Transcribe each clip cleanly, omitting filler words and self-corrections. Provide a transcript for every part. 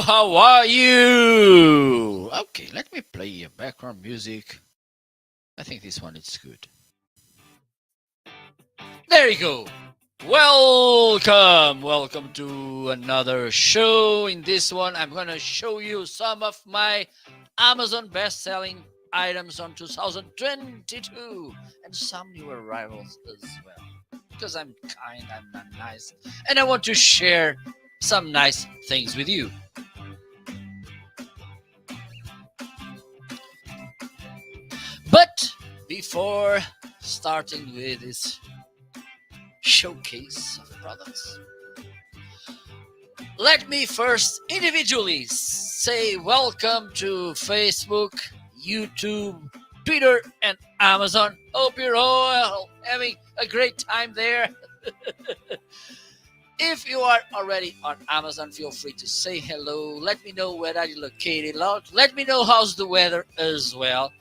How are you? Okay, let me play a background music. I think this one is good. There you go. Welcome to another show. In this one, I'm gonna show you some of my Amazon best-selling items on 2022 and some new arrivals as well. Because I'm kind, I'm nice, and I want to share some nice things with you. But before starting with this showcase of products, let me first individually say welcome to Facebook, YouTube, Twitter, and Amazon. Hope you're all having a great time there. If you are already on Amazon, feel free to say hello. Let me know where are you located. Let me know how's the weather as well.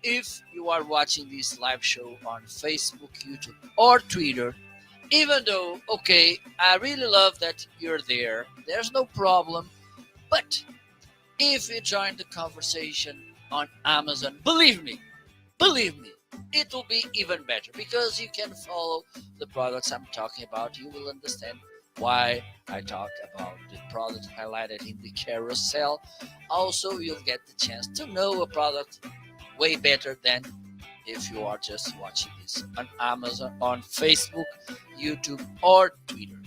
If you are watching this live show on Facebook, YouTube, or Twitter, even though, okay, I really love that you're there, there's no problem. But if you join the conversation on Amazon, believe me, it will be even better because you can follow the products I'm talking about. You will understand why I talk about the product highlighted in the carousel. Also, you'll get the chance to know a product way better than if you are just watching this on Amazon, on Facebook, YouTube, or Twitter.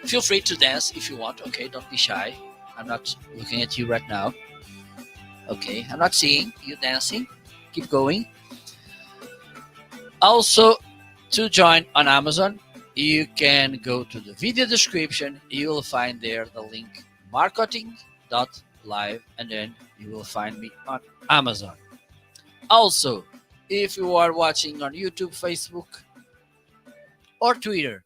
Feel free to dance if you want. Okay, don't be shy. I'm not looking at you right now. Okay, I'm not seeing you dancing. Keep going. Also, to join on Amazon, you can go to the video description. You will find there the link marketing.live, and then you will find me on Amazon. Also, if you are watching on YouTube, Facebook, or Twitter,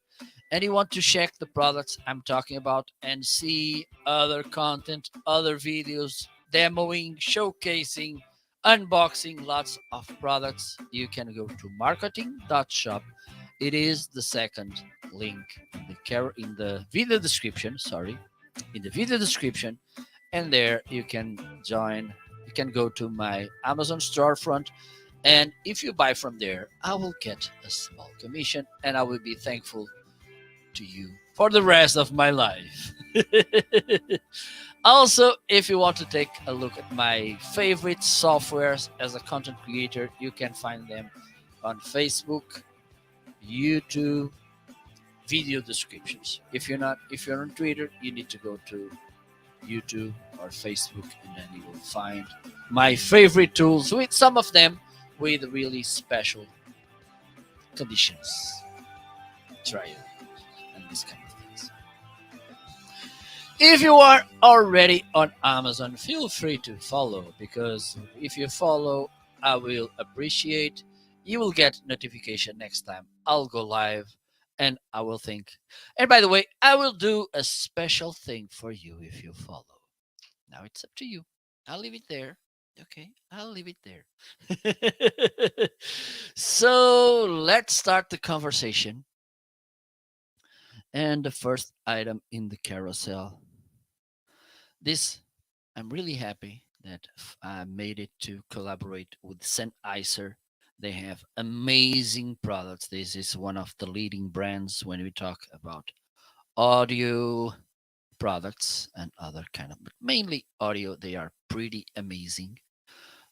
and you want to check the products I'm talking about and see other content, other videos, demoing, showcasing, unboxing lots of products, you can go to marketing.shop. It is the second link in the video description, in the video description, and there you can join. You can go to my Amazon storefront, and if you buy from there, I will get a small commission, and I will be thankful to you for the rest of my life. Also, if you want to take a look at my favorite softwares as a content creator, you can find them on Facebook, YouTube, video descriptions. If you're on Twitter, you need to go to YouTube or Facebook, and then you will find my favorite tools, with some of them with really special conditions. Try it and this kind of things. If you are already on Amazon, feel free to follow, because if you follow, I will appreciate. You will get notification next time I'll go live, and I will think. And by the way, I will do a special thing for you if you follow. Now it's up to you. I'll leave it there. Okay, I'll leave it there. So let's start the conversation. And the first item in the carousel. This, I'm really happy that I made it to collaborate with Sennheiser. They have amazing products. This is one of the leading brands when we talk about audio products and other kind of, but mainly audio. They are pretty amazing.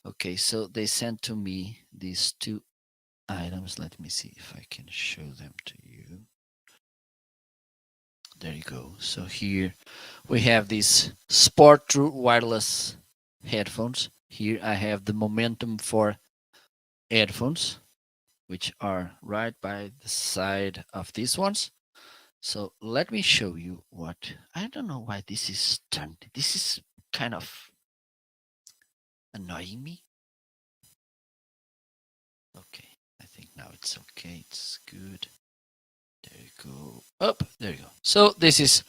Okay, so they sent to me these two items. Let me see if I can show them to you. There you go. So here we have these Sport True wireless headphones. Here I have the Momentum 4 headphones, which are right by the side of these ones. So let me show you what. I don't know why this is turned. This is kind of annoying me. Okay, I think now it's okay. It's good. There you go. Up, there you go. So this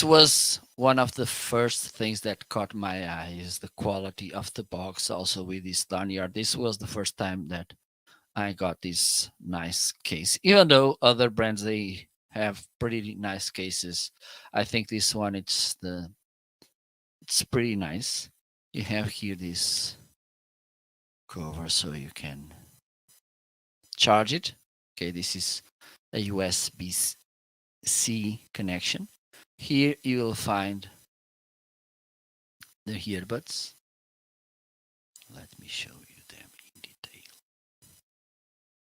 was one of the first things that caught my eye, is the quality of the box. Also with this lanyard, this was the first time that I got this nice case. Even though other brands, they have pretty nice cases. I think this one it's pretty nice. You have here this cover so you can charge it. Okay, this is a USB-C connection. Here you will find the earbuds. Let me show you them in detail.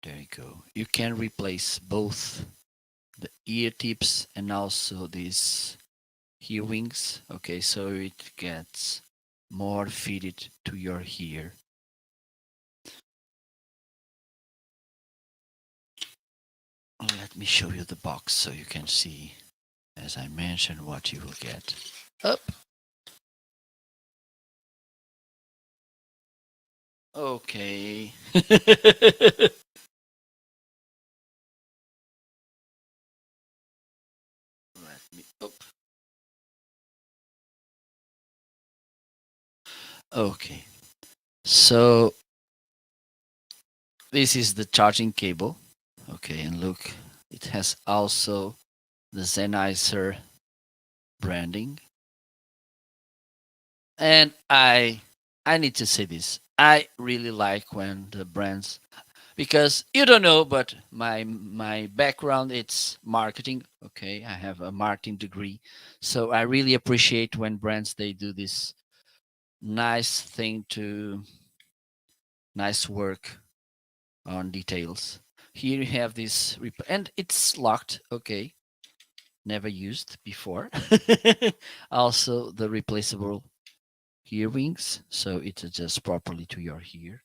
There you go. You can replace both the ear tips and also these ear wings. Okay, so it gets more fitted to your ear. Let me show you the box so you can see, as I mentioned, what you will get. Up. Okay. Let me up. Okay. So this is the charging cable. Okay, and look, it has also the Sennheiser branding. And I need to say this. I really like when the brands, because you don't know, but my background it's marketing. Okay, I have a marketing degree, so I really appreciate when brands they do this nice thing to nice work on details. Here you have this and it's locked. Okay, never used before. Also the replaceable ear wings, so it adjusts properly to your ear.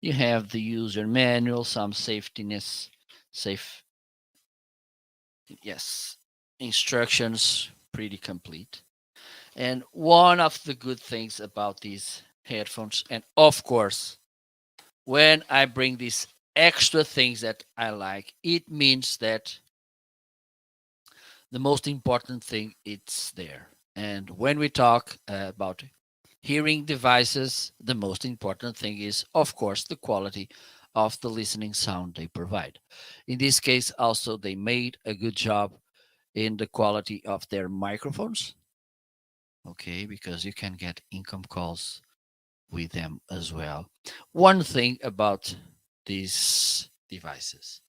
You have the user manual, some safetyness, safe, yes, instructions, pretty complete. And one of the good things about these headphones, and of course, when I bring these extra things that I like, it means that the most important thing it's there. And when we talk about hearing devices, the most important thing is, of course, the quality of the listening sound they provide. In this case, also, they made a good job in the quality of their microphones. Okay, because you can get income calls with them as well. One thing about these devices,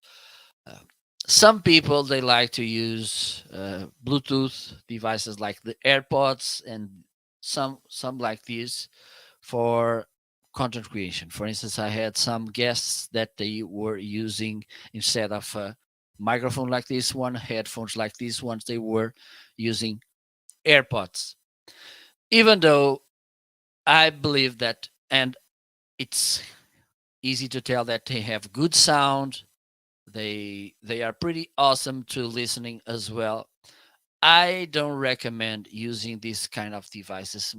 uh, some people they like to use Bluetooth devices like the AirPods and some like these for content creation. For instance, I had some guests that they were using, instead of a microphone like this one, headphones like these ones, they were using AirPods. Even though I believe that, and it's easy to tell that they have good sound, they are pretty awesome to listening as well. I don't recommend using these kind of devices,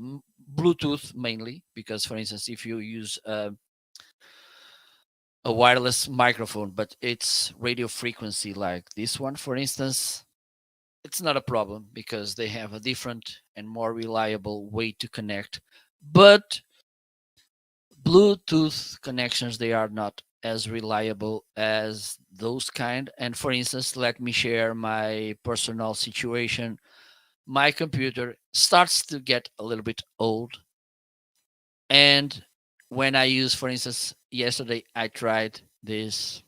Bluetooth mainly, because for instance, if you use a wireless microphone, but it's radio frequency like this one, for instance, it's not a problem because they have a different and more reliable way to connect. But Bluetooth connections, they are not as reliable as those kind. And for instance, let me share my personal situation. My computer starts to get a little bit old. And when I use, for instance, yesterday I tried this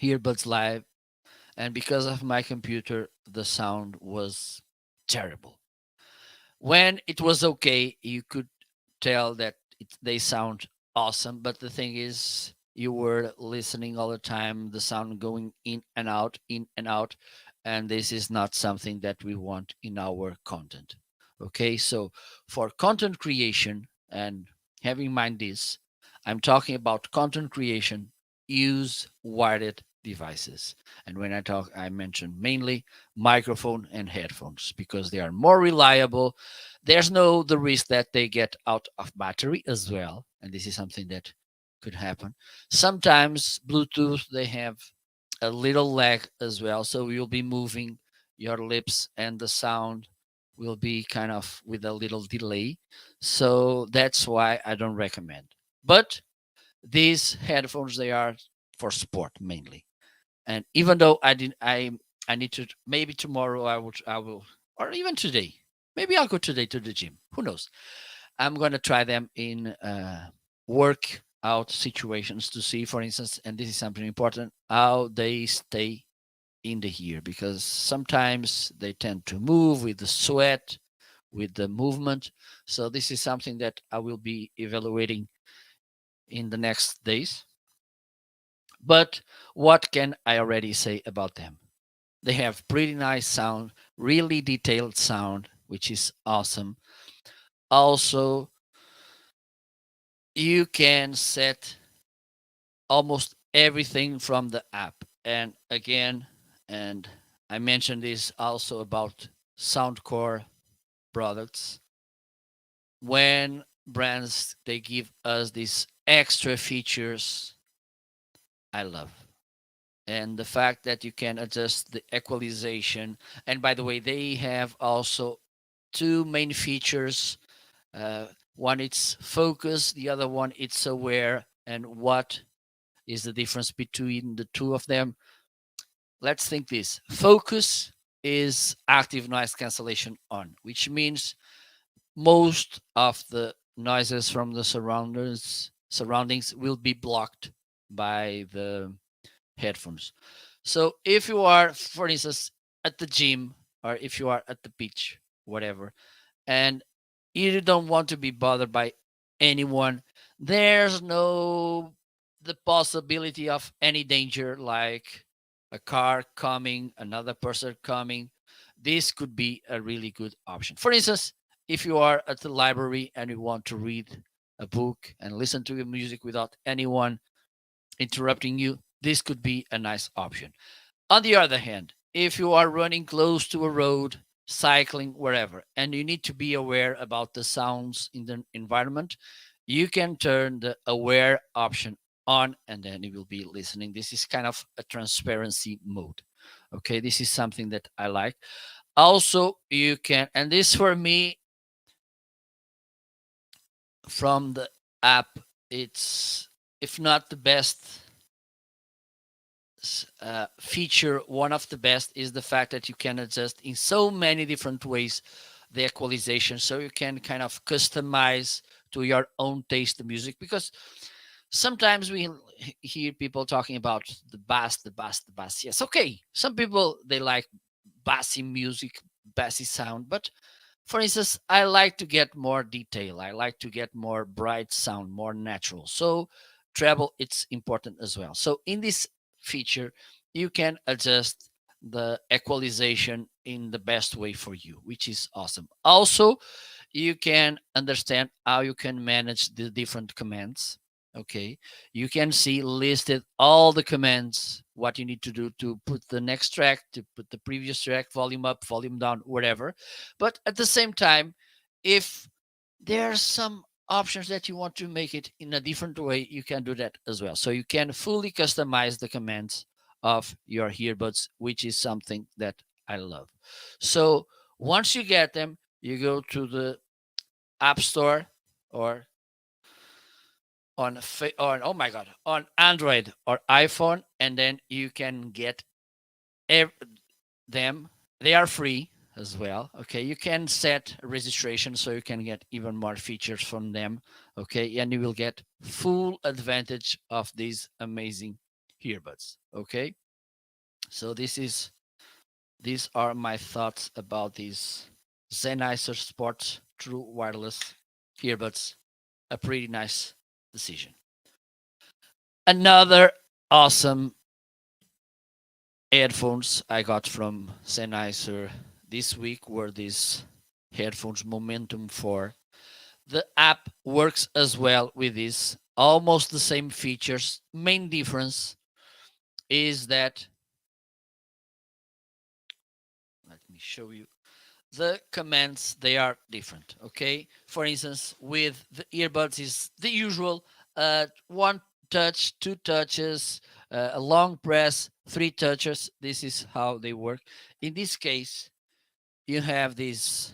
earbuds live, and because of my computer the sound was terrible. When it was okay, you could tell that they sound awesome, but the thing is you were listening all the time, the sound going in and out, and this is not something that we want in our content. Okay, so for content creation, and having in mind this, I'm talking about content creation, use wired devices. And when I talk, I mention mainly microphone and headphones because they are more reliable. There's no the risk that they get out of battery as well, and this is something that could happen. Sometimes Bluetooth they have a little lag as well, so you'll be moving your lips and the sound will be kind of with a little delay. So that's why I don't recommend. But these headphones they are for sport mainly. And even though I need to, maybe tomorrow I will, or even today. Maybe I'll go today to the gym. Who knows? I'm going to try them in workout situations to see, for instance, and this is something important, how they stay in the ear, because sometimes they tend to move with the sweat, with the movement. So this is something that I will be evaluating in the next days. But what can I already say about them? They have pretty nice sound, really detailed sound, which is awesome. Also, you can set almost everything from the app. And again, and I mentioned this also about Soundcore products. When brands they give us these extra features, I love. And the fact that you can adjust the equalization. And by the way, they have also two main features. Uh, One it's focus, the other one it's aware. And what is the difference between the two of them? Let's think this. Focus is active noise cancellation on, which means most of the noises from the surroundings will be blocked by the headphones. So if you are, for instance, at the gym, or if you are at the beach, whatever, and you don't want to be bothered by anyone, there's no the possibility of any danger, like a car coming, another person coming. This could be a really good option. For instance, if you are at the library and you want to read a book and listen to your music without anyone interrupting you, this could be a nice option. On the other hand, if you are running close to a road, cycling, wherever, and you need to be aware about the sounds in the environment, you can turn the aware option on, and then you will be listening. This is kind of a transparency mode. Okay, this is something that I like. Also, you can, and this for me from the app, it's if not the best feature, one of the best is the fact that you can adjust in so many different ways the equalization, so you can kind of customize to your own taste the music, because sometimes we hear people talking about the bass, the bass, the bass. Yes, okay, some people they like bassy music, bassy sound, but for instance, I like to get more detail, I like to get more bright sound, more natural. So treble it's important as well. So in this feature you can adjust the equalization in the best way for you, which is awesome. Also, you can understand how you can manage the different commands. Okay, you can see listed all the commands, what you need to do to put the next track, to put the previous track, volume up, volume down, whatever. But at the same time, if there are some options that you want to make it in a different way, you can do that as well. So you can fully customize the commands of your earbuds, which is something that I love. So once you get them, you go to the App Store, or on oh my god, on Android or iPhone, and then you can get ev- them. They are free as well. Okay, you can set registration so you can get even more features from them. Okay, and you will get full advantage of these amazing earbuds. Okay, so these are my thoughts about these Sennheiser Sports True Wireless earbuds. A pretty nice decision. Another awesome headphones I got from Sennheiser this week were these headphones Momentum 4. The app works as well with this, almost the same features. Main difference is that, let me show you, the commands they are different. Okay, for instance, with the earbuds is the usual one touch, two touches, a long press, three touches. This is how they work. In this case, you have this,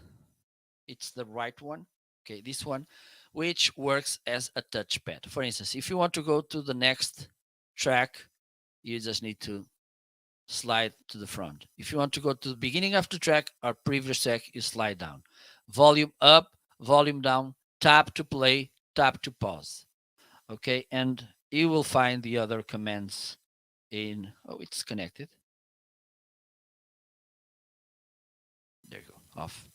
it's the right one. Okay, this one, which works as a touchpad. For instance, if you want to go to the next track, you just need to slide to the front. If you want to go to the beginning of the track or previous track, you slide down. Volume up, volume down, tap to play, tap to pause. Okay, and you will find the other commands in, oh, it's connected. There you go, off.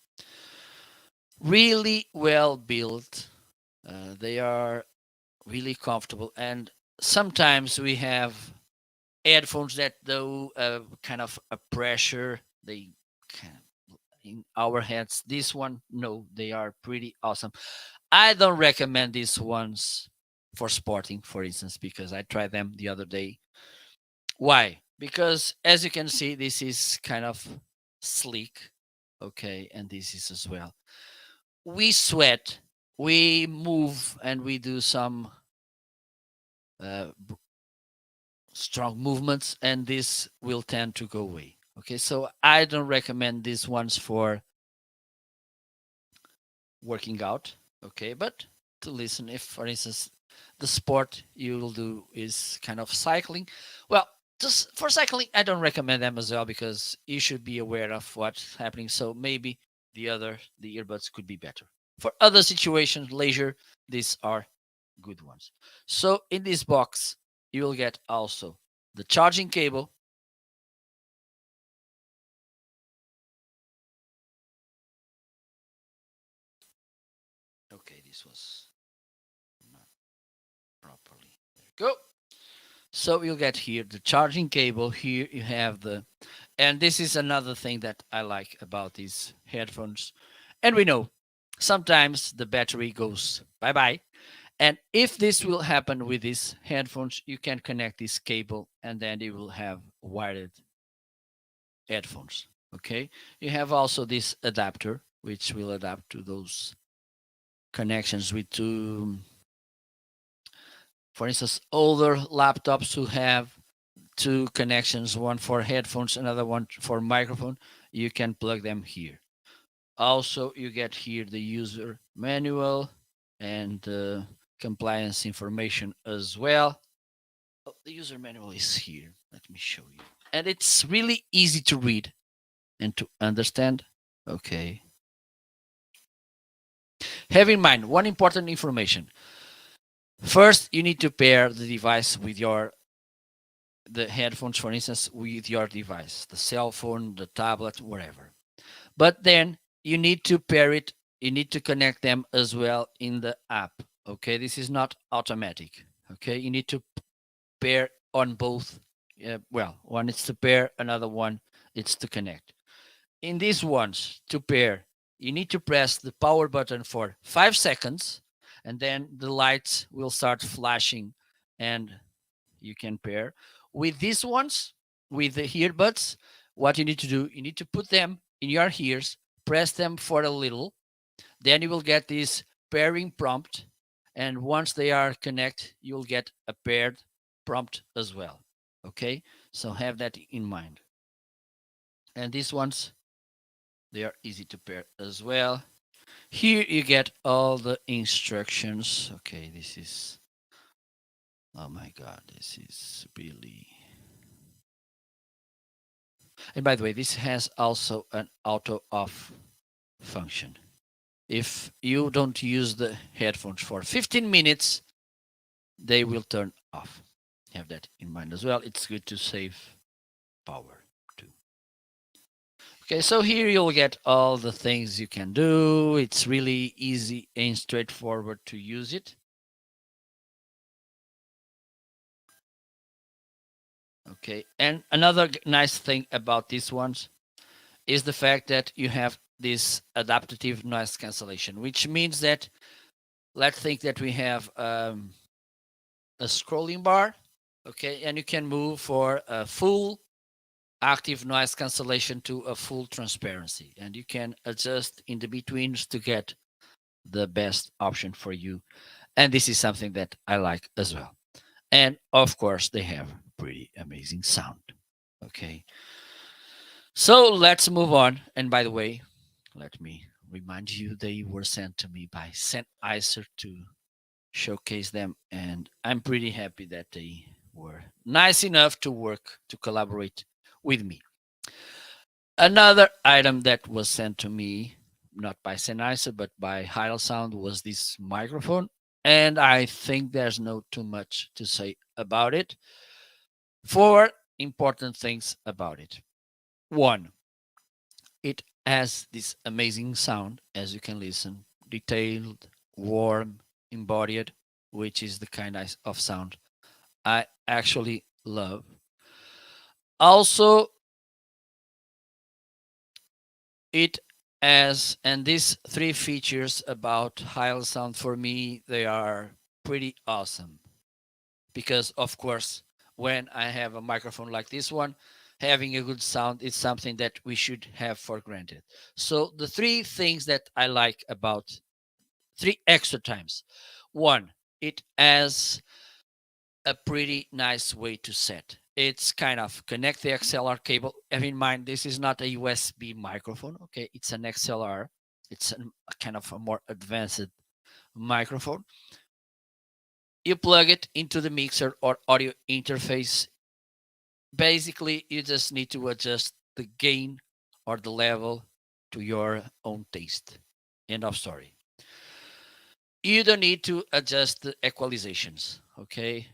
Really well built. They are really comfortable, and sometimes we have headphones that do kind of a pressure. They kind of in our heads. This one, no, they are pretty awesome. I don't recommend these ones for sporting, for instance, because I tried them the other day. Why? Because as you can see, this is kind of sleek. Okay, and this is as well. We sweat, we move, and we do some uh, strong movements, and this will tend to go away. Okay, so I don't recommend these ones for working out. Okay, but to listen, if for instance the sport you will do is kind of cycling, well, just for cycling, I don't recommend them as well because you should be aware of what's happening. So maybe the earbuds could be better. For other situations, leisure, these are good ones. So in this box, you will get also the charging cable. Okay, this was not properly. There you go. So you'll get here the charging cable. Here you have the, and this is another thing that I like about these headphones. And we know sometimes the battery goes bye bye. And if this will happen with these headphones, you can connect this cable and then you will have wired headphones. Okay. You have also this adapter, which will adapt to those connections with two, for instance, older laptops who have two connections, one for headphones, another one for microphone. You can plug them here. Also, you get here the user manual and compliance information as well. Oh, the user manual is here. Let me show you. And it's really easy to read and to understand. Okay. Have in mind one important information. First, you need to pair the device with the headphones, for instance, with your device, the cell phone, the tablet, wherever. But then you need to pair it, you need to connect them as well in the app. Okay, this is not automatic. Okay, you need to pair on both. Well, one is to pair, another one it's to connect. In these ones, to pair, you need to press the power button for 5 seconds, and then the lights will start flashing and you can pair. With these ones, with the earbuds, what you need to do, you need to put them in your ears, press them for a little, then you will get this pairing prompt, and once they are connect, you'll get a paired prompt as well. Okay, so have that in mind. And these ones, they are easy to pair as well. Here you get all the instructions. Okay, this is, oh my god, this is really. And by the way, this has also an auto off function. If you don't use the headphones for 15 minutes, they will turn off. Have that in mind as well. It's good to save power too. Okay, so here you'll get all the things you can do. It's really easy and straightforward to use it. Okay, and another nice thing about these ones is the fact that you have this adaptive noise cancellation, which means that let's think that we have a scrolling bar, okay, and you can move for a full active noise cancellation to a full transparency, and you can adjust in the betweens to get the best option for you. And this is something that I like as well. And of course, they have pretty amazing sound. Okay. So let's move on. And by the way, let me remind you they were sent to me by Sennheiser to showcase them. And I'm pretty happy that they were nice enough to work to collaborate with me. Another item that was sent to me, not by Sennheiser, but by Heil Sound, was this microphone. And I think there's no too much to say about it. Four important things about it. One, it has this amazing sound, as you can listen, detailed, warm, embodied, which is the kind of sound I actually love. Also, it has, and these three features about Heil Sound for me, they are pretty awesome. Because, of course, when I have a microphone like this one, having a good sound is something that we should have for granted. So, the three things that I like about three extra times. One, it has a pretty nice way to set. It's kind of connect the XLR cable. Have in mind, this is not a USB microphone. Okay, it's an XLR. It's a kind of a more advanced microphone. You plug it into the mixer or audio interface. Basically, you just need to adjust the gain or the level to your own taste. End of story. You don't need to adjust the equalizations. Okay,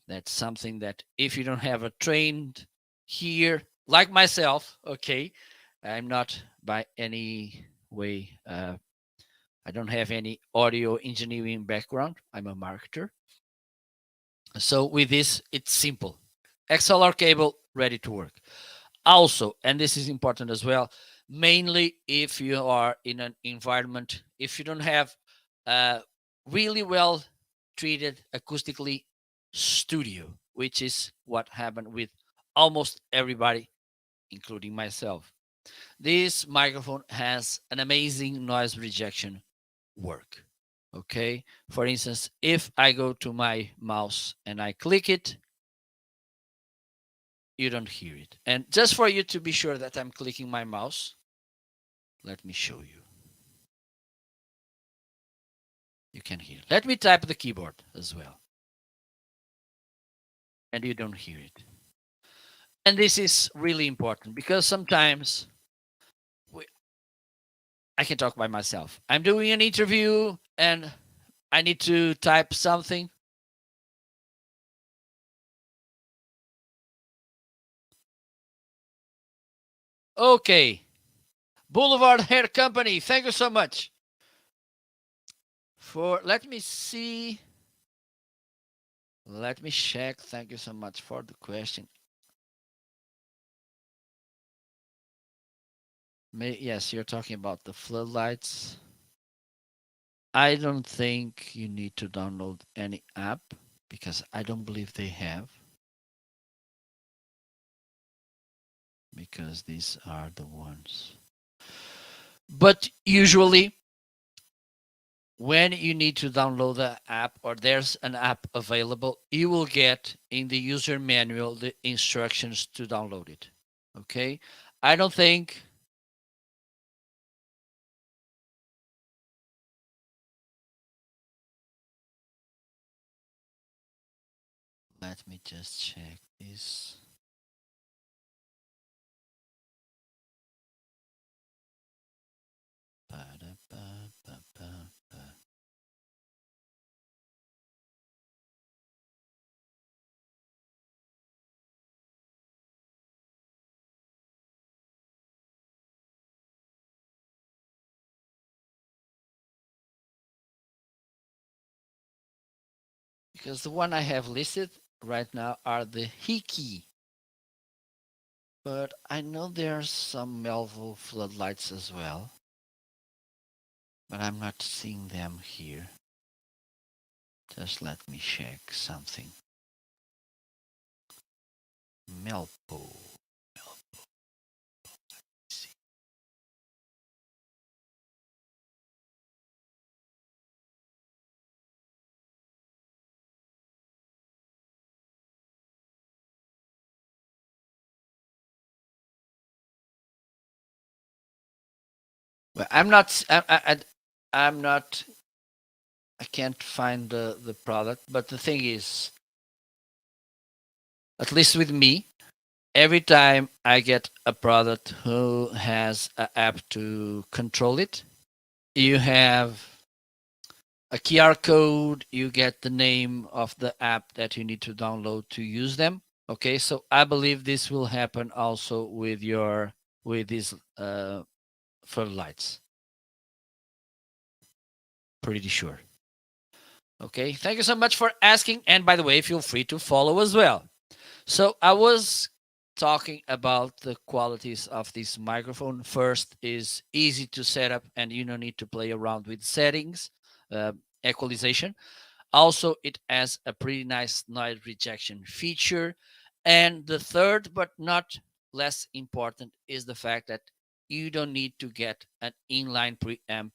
that's something that if you don't have a trained here, like myself, okay, I'm not by any way, I don't have any audio engineering background. I'm a marketer. So with this, it's simple. XLR cable ready to work. Also, and this is important as well, mainly if you are in an environment, if you don't have a really well treated acoustically studio, which is what happened with almost everybody, including myself. This microphone has an amazing noise rejection work. Okay. For instance, if I go to my mouse and I click it, you don't hear it. And just for you to be sure that I'm clicking my mouse, let me show you. You can hear. Let me type the keyboard as well. And you don't hear it. And this is really important because sometimes I can talk by myself. I'm doing an interview and I need to type something. Okay. Boulevard Hair Company, thank you so much. Let me see. Let me check. Thank you so much for the question. Yes, you're talking about the floodlights. I don't think you need to download any app because I don't believe they have. Because these are the ones. But usually, when you need to download the app or there's an app available, you will get in the user manual the instructions to download it. Okay? I don't think. Let me just check this. Because the one I have listed right now are the Hiki. But I know there's some Melville floodlights as well. But I'm not seeing them here. Just let me check something. Melpo. Well, I'm not. I'm not. I can't find the product. But the thing is, at least with me, every time I get a product who has an app to control it, you have a QR code, you get the name of the app that you need to download to use them. Okay, so I believe this will happen also with your with these floodlights. Pretty sure. Okay, thank you so much for asking. And by the way, feel free to follow as well. So I was talking about the qualities of this microphone. First is easy to set up and you don't need to play around with settings, equalization. Also, it has a pretty nice noise rejection feature. And the third, but not less important, is the fact that you don't need to get an inline preamp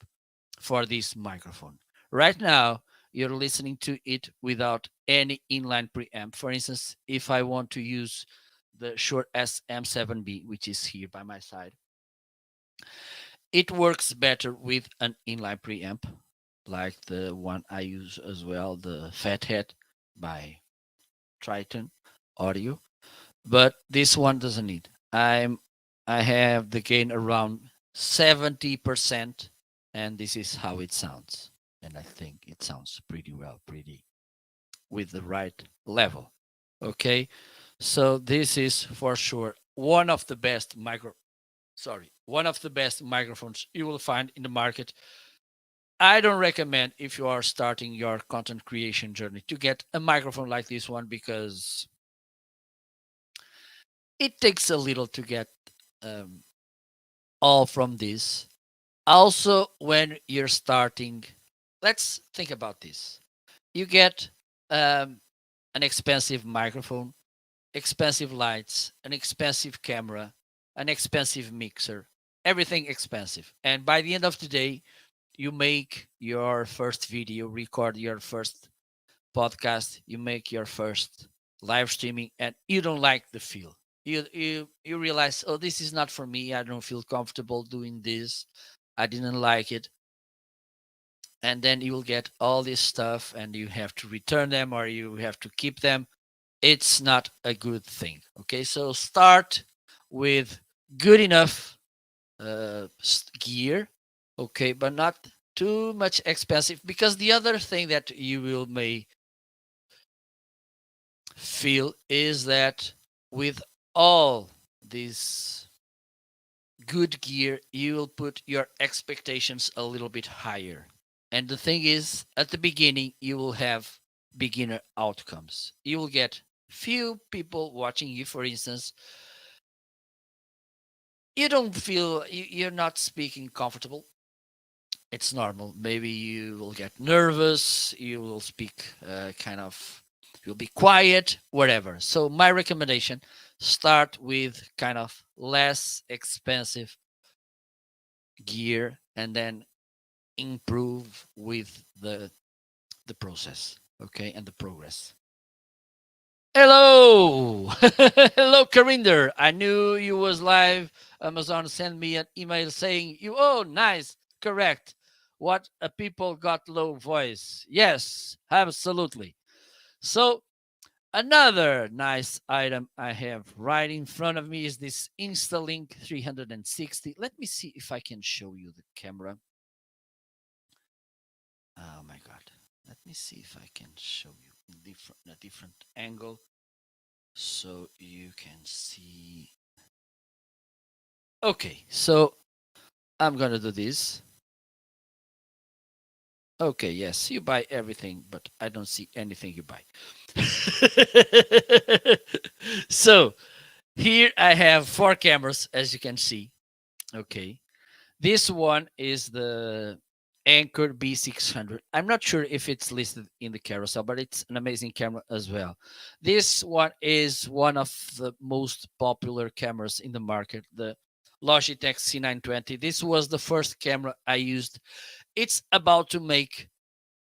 for this microphone. Right now, you're listening to it without any inline preamp. For instance, if I want to use the Shure SM7B, which is here by my side, it works better with an inline preamp, like the one I use as well, the Fathead by Triton Audio. But this one doesn't need. I have the gain around 70%, and this is how it sounds. And I think it sounds pretty well, pretty with the right level. Okay, so this is for sure one of the best one of the best microphones you will find in the market. I don't recommend, if you are starting your content creation journey, to get a microphone like this one, because it takes a little to get um, all from this. Also, when you're starting, let's think about this. You get an expensive microphone, expensive lights, an expensive camera, an expensive mixer, everything expensive. And by the end of the day, you make your first video, record your first podcast, you make your first live streaming, and you don't like the feel. You realize, oh, this is not for me. I don't feel comfortable doing this. I didn't like it. And then you will get all this stuff and you have to return them or you have to keep them. It's not a good thing. Okay, so start with good enough gear, okay, but not too much expensive, because the other thing that you will may feel is that with all this good gear, you will put your expectations a little bit higher. And the thing is, at the beginning, you will have beginner outcomes. You will get few people watching you, for instance. You don't feel you're not speaking comfortable. It's normal. Maybe you will get nervous. You will speak kind of, you'll be quiet, whatever. So, my recommendation, start with kind of less expensive gear and then improve with the process, okay, and the progress. Hello. Hello, Carinder. I knew you was live. Amazon sent me an email saying you, oh, nice, correct. What a people got low voice. Yes, absolutely. So another nice item I have right in front of me is this Instalink 360. Let me see if I can show you the camera. Oh my God. Let me see if I can show you a different angle so you can see. Okay, so I'm gonna do this. Okay, yes, you buy everything, but I don't see anything you buy. So here I have 4 cameras, as you can see. Okay, this one is the Anker B600. I'm not sure if it's listed in the carousel, but it's an amazing camera as well. This one is one of the most popular cameras in the market, the Logitech C920. This was the first camera I used. It's about to make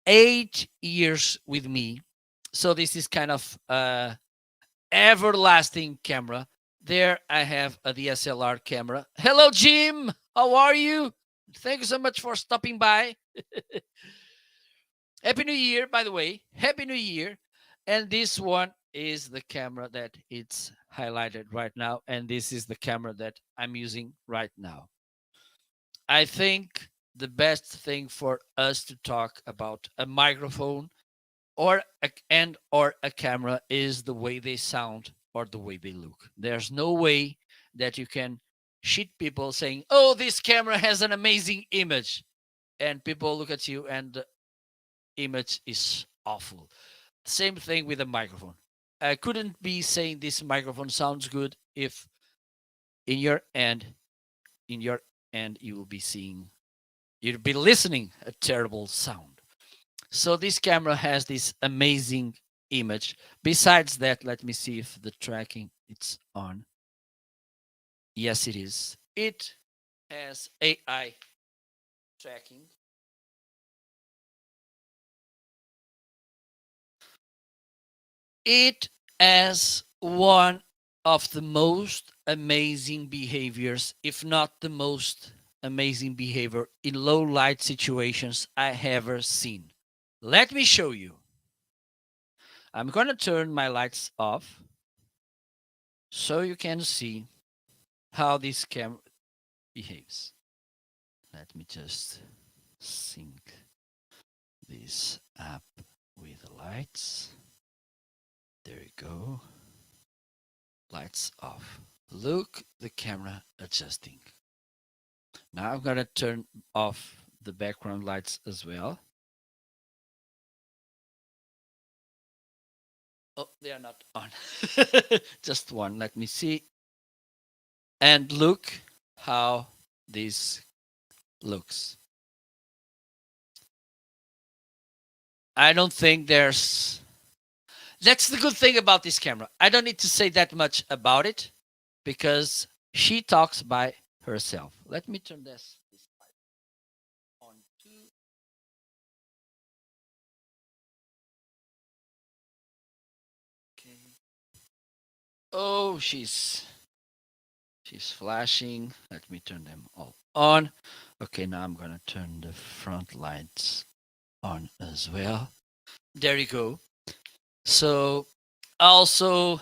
8 years with me. So this is kind of everlasting camera. There I have a DSLR camera. Hello, Jim. How are you? Thank you so much for stopping by. Happy New Year, by the way. Happy New Year. And this one is the camera that it's highlighted right now, and this is the camera that I'm using right now. I think the best thing for us to talk about a microphone or a camera is the way they sound or the way they look. There's no way that you can cheat people saying, "Oh, this camera has an amazing image," and people look at you and the image is awful. Same thing with a microphone. I couldn't be saying this microphone sounds good if in your end, in your end, you will be seeing, you'll be listening a terrible sound. So this camera has this amazing image. Besides that, let me see if the tracking it's on. Yes, it is. It has AI tracking. It has one of the most amazing behaviors, if not the most amazing behavior in low light situations I ever seen. Let me show you. I'm going to turn my lights off so you can see how this camera behaves. Let me just sync this up with the lights. There you go. Lights off. Look, the camera adjusting. Now I'm going to turn off the background lights as well. Oh, they are not on. Just one. Let me see. And look how this looks. I don't think there's. That's the good thing about this camera. I don't need to say that much about it because she talks by herself. Let me turn this on too. Okay. Oh, she's flashing. Let me turn them all on. Okay, now I'm gonna turn the front lights on as well. There you go. So also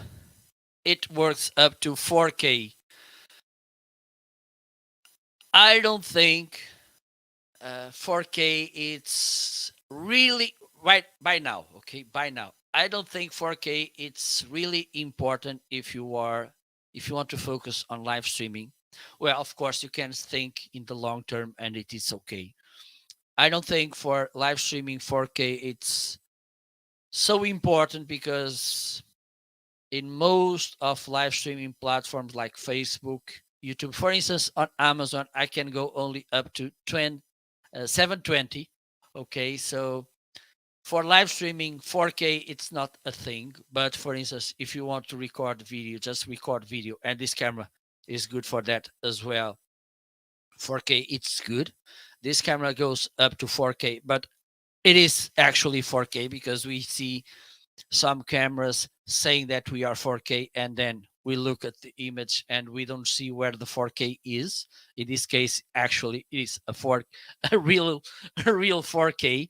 it works up to 4K. I don't think 4K it's really right by now. Okay, by now I don't think 4K it's really important if you want to focus on live streaming. Well, of course you can think in the long term and it is okay. I don't think for live streaming 4K it's so important because in most of live streaming platforms like Facebook, YouTube, for instance, on Amazon, I can go only up to 720. Okay, so for live streaming 4K, it's not a thing. But for instance, if you want to record video, just record video, and this camera is good for that as well. 4K, it's good. This camera goes up to 4K, but it is actually 4K because we see some cameras saying that we are 4K and then we look at the image and we don't see where the 4K is. In this case, actually, it is a real, a real 4K.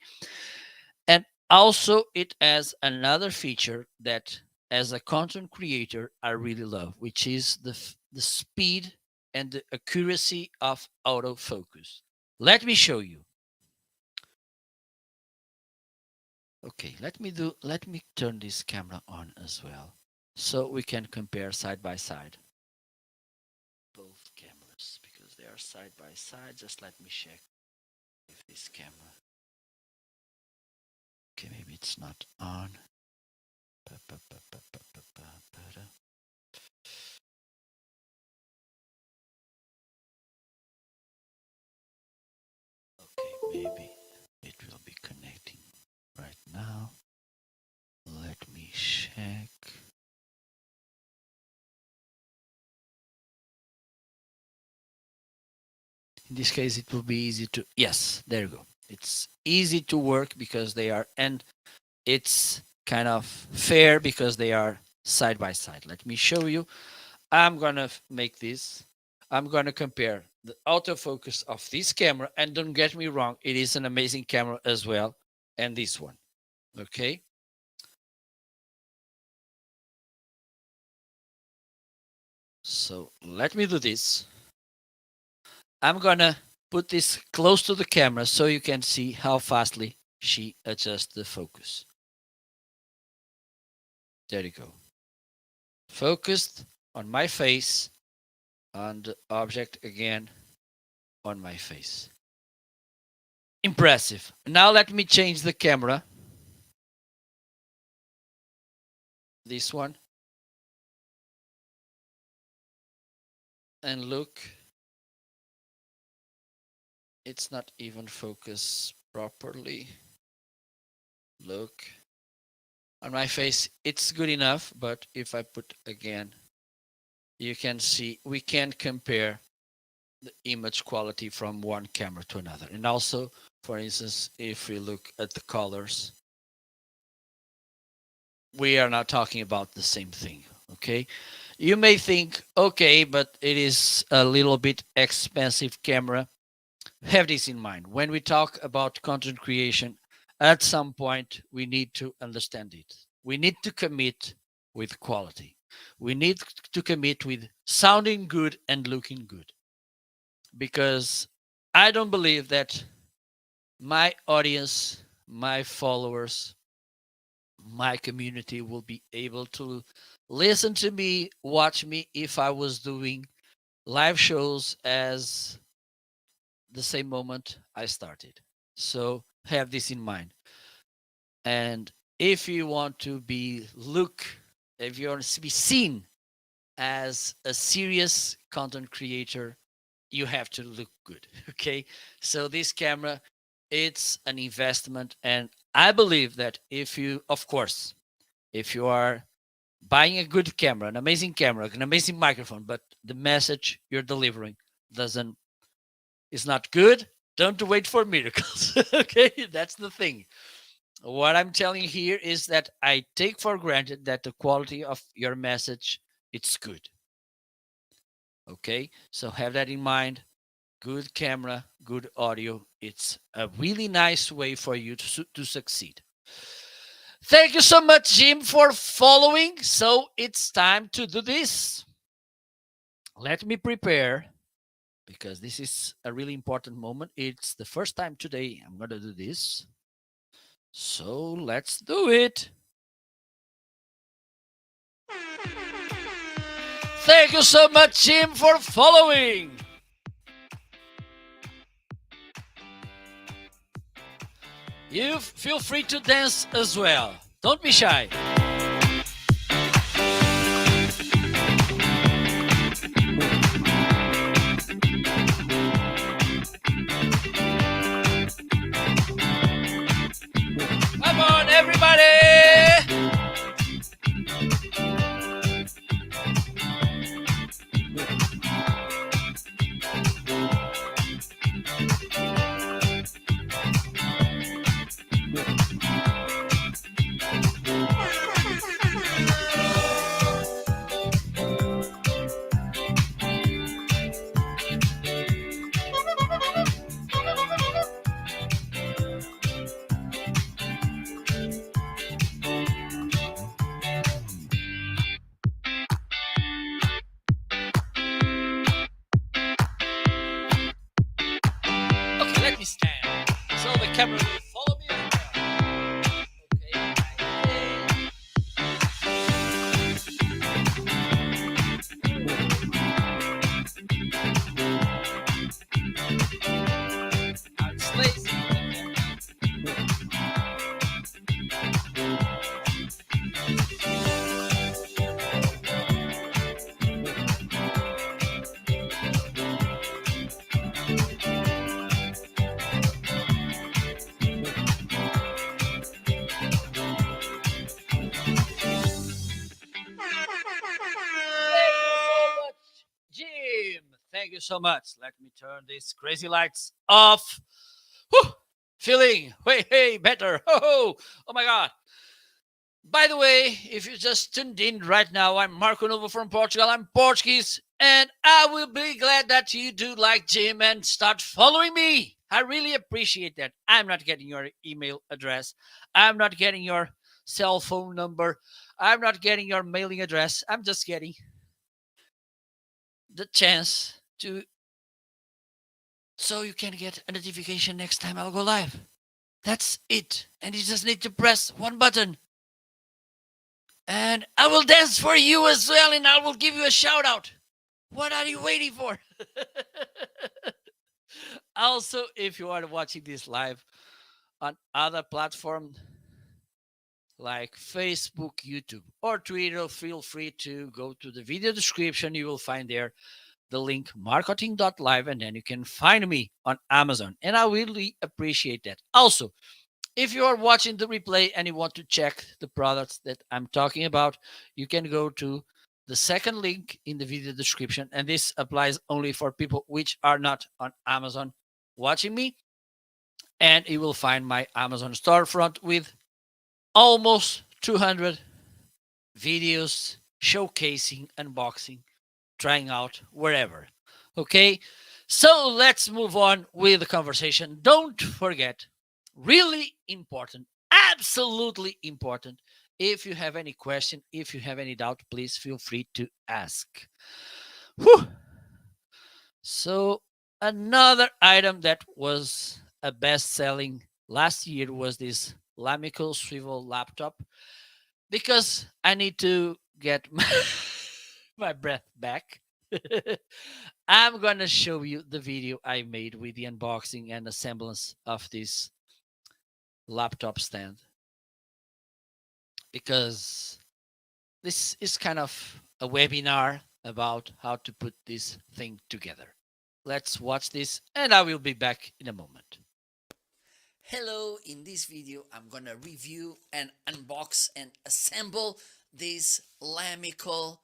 And also, it has another feature that, as a content creator, I really love, which is the speed and the accuracy of autofocus. Let me show you. Okay, let me turn this camera on as well so we can compare side by side both cameras because they are side by side. Just let me check if this camera. Okay, maybe it's not on. Okay, maybe it will be connecting right now. Let me check. In this case, it will be easy to, yes, there you go. It's easy to work because they are, and it's kind of fair because they are side by side. Let me show you. I'm going to make this. I'm going to compare the autofocus of this camera. And don't get me wrong, it is an amazing camera as well. And this one. Okay. So let me do this. I'm gonna put this close to the camera so you can see how fastly she adjusts the focus. There you go. Focused on my face, on the object again, on my face. Impressive. Now let me change the camera. This one. And look, it's not even focused properly. Look. On my face, it's good enough, but if I put again, you can see we can compare the image quality from one camera to another. And also, for instance, if we look at the colors, we are not talking about the same thing. Okay. You may think, okay, but it is a little bit expensive camera. Have this in mind. When we talk about content creation, at some point, we need to understand it. We need to commit with quality. We need to commit with sounding good and looking good. Because I don't believe that my audience, my followers, my community will be able to listen to me, watch me if I was doing live shows as the same moment I started. So have this in mind. And if you want to if you want to be seen as a serious content creator, you have to look good. Okay. So this camera, it's an investment. And I believe that if you, of course, if you are buying a good camera, an amazing camera, an amazing microphone, but the message you're delivering doesn't is not good, don't wait for miracles. Okay, that's the thing. What I'm telling you here is that I take for granted that the quality of your message it's good. Okay, so have that in mind. Good camera, good audio. It's a really nice way for you to succeed. Thank you so much, Jim, for following. So it's time to do this. Let me prepare because this is a really important moment. It's the first time today I'm going to do this. So let's do it. Thank you so much, Jim, for following. You feel free to dance as well. Don't be shy. Come on, everybody! Okay, let me stand so the camera will follow me as well. Okay. Now it's lazy. Jim, thank you so much. Let me turn these crazy lights off. Whew, feeling way better. Oh my God. By the way, if you just tuned in right now, I'm Marco Novo from Portugal. I'm Portuguese, and I will be glad that you do like Jim and start following me. I really appreciate that. I'm not getting your email address. I'm not getting your cell phone number. I'm not getting your mailing address. I'm just getting the chance to so you can get a notification next time I'll go live. That's it. And you just need to press one button. And I will dance for you as well, and I will give you a shout out. What are you waiting for? Also, if you are watching this live on other platforms like Facebook, YouTube, or Twitter, feel free to go to the video description. You will find there the link marketing.live, and then you can find me on Amazon. And I really appreciate that. Also, if you are watching the replay and you want to check the products that I'm talking about, you can go to the second link in the video description. And this applies only for people which are not on Amazon watching me. And you will find my Amazon storefront with almost 200 videos showcasing, unboxing, trying out wherever. Okay, so let's move on with the conversation. Don't forget, really important, absolutely important. If you have any question, if you have any doubt, please feel free to ask. Whew. So, another item that was a best selling last year was this Lamico swivel laptop because I need to get my breath back. I'm gonna show you the video I made with the unboxing and assemblance of this laptop stand because this is kind of a webinar about how to put this thing together. Let's watch this and I will be back in a moment. Hello, in this video I'm gonna review and unbox and assemble this Lamico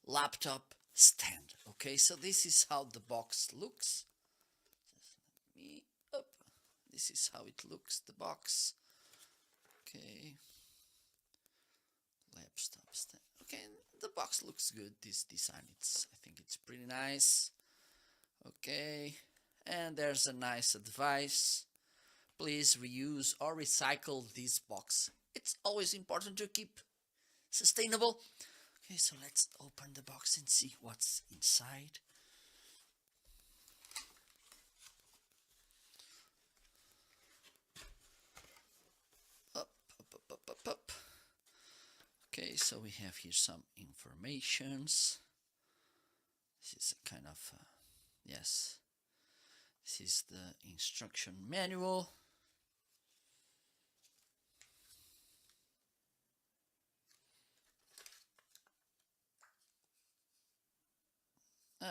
laptop stand. Okay, so this is how the box looks. This is how it looks, the box. Okay, laptop stand. Okay, the box looks good. This design, I think it's pretty nice. Okay, and there's a nice advice. Please reuse or recycle this box. It's always important to keep sustainable. Okay, so let's open the box and see what's inside. Up. Okay, so we have here some informations. This is a kind of, yes, this is the instruction manual.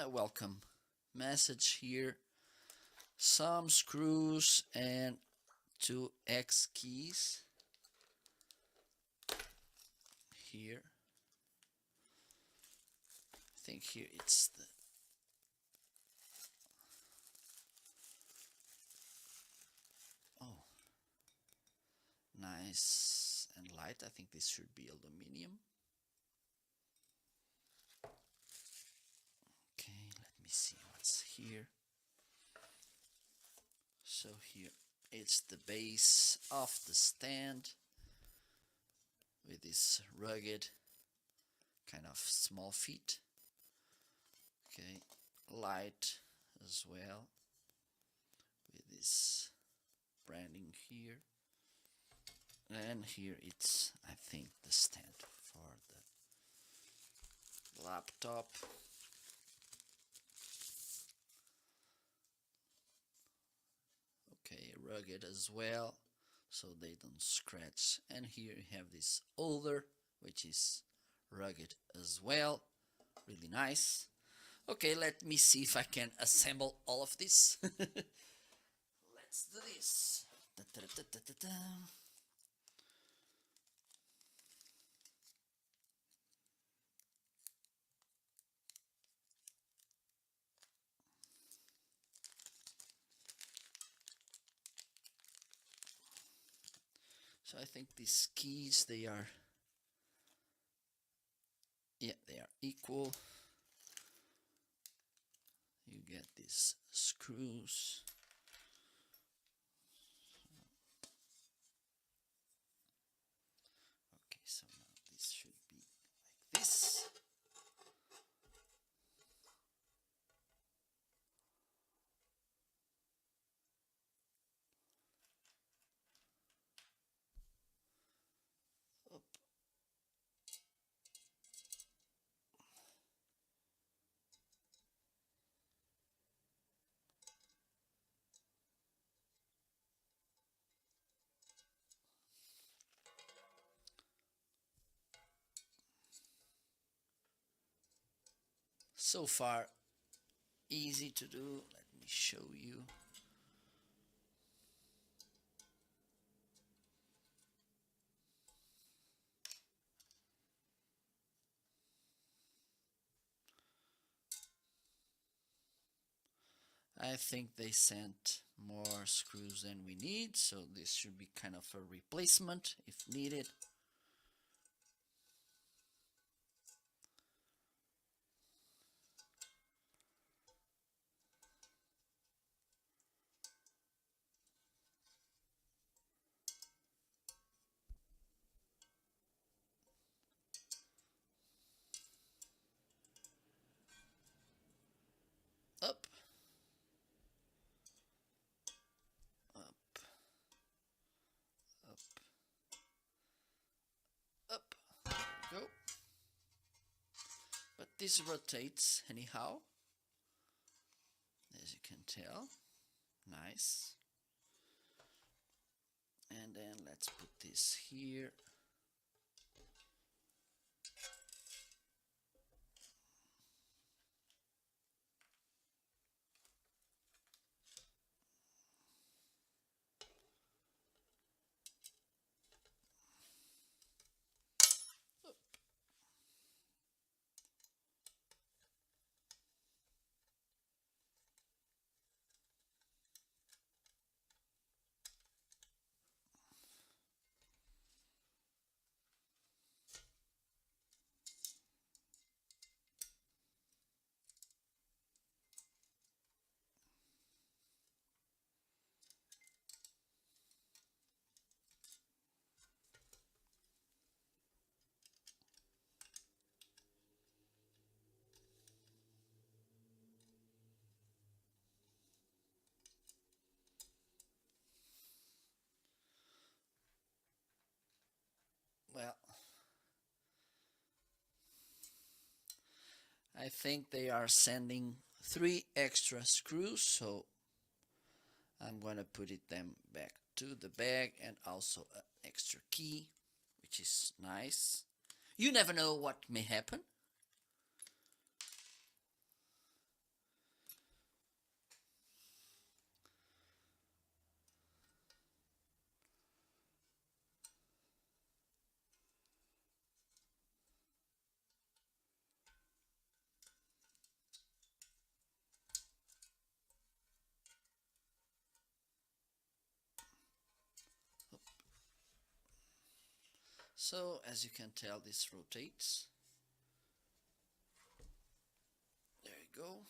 Welcome message here. Some screws and 2 X keys here. I think here it's the nice and light. I think this should be aluminum. Okay, let me see what's here. So here it's the base of the stand with this rugged kind of small feet. Okay, light as well with this branding here. And here it's, I think, the stand for the laptop. Okay, rugged as well, so they don't scratch. And here you have this holder, which is rugged as well. Really nice. Okay, let me see if I can assemble all of this. Let's do this. So I think these keys, they are equal. You get these screws. Okay, so now this should be like this. So far, easy to do. Let me show you. I think they sent more screws than we need, so this should be kind of a replacement if needed. Up, up, up, up. There we go. But this rotates anyhow, as you can tell. Nice. And then let's put this here. Well, I think they are sending 3 extra screws, so I'm gonna put them back to the bag, and also an extra key, which is nice. You never know what may happen. So as you can tell, this rotates. There you go.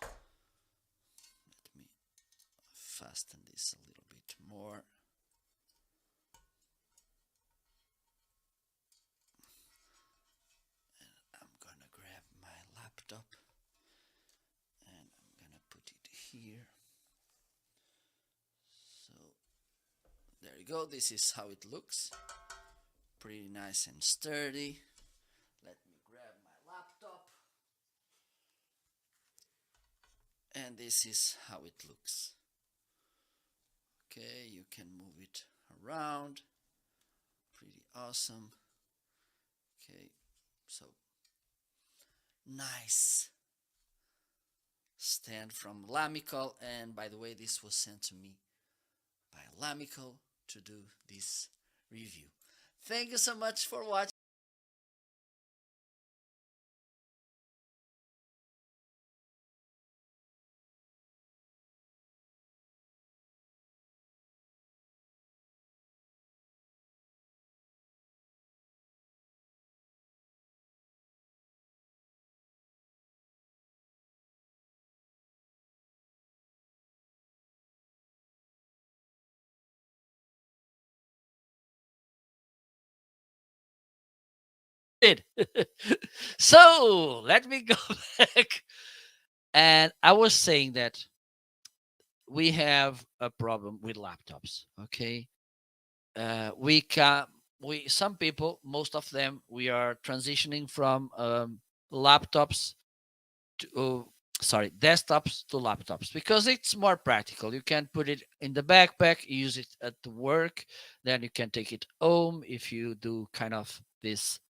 Let me fasten this a little bit more. And I'm gonna grab my laptop and I'm gonna put it here. So there you go. This is how it looks. Pretty nice and sturdy. Let me grab my laptop. And this is how it looks. Okay, you can move it around. Pretty awesome. Okay, so nice stand from Lamical, and by the way, this was sent to me by Lamical to do this review. Thank you so much for watching. So let me go back. And I was saying that we have a problem with laptops. Okay, we can we some people, most of them, we are transitioning from laptops to desktops to laptops because it's more practical. You can put it in the backpack, use it at work, then you can take it home if you do kind of this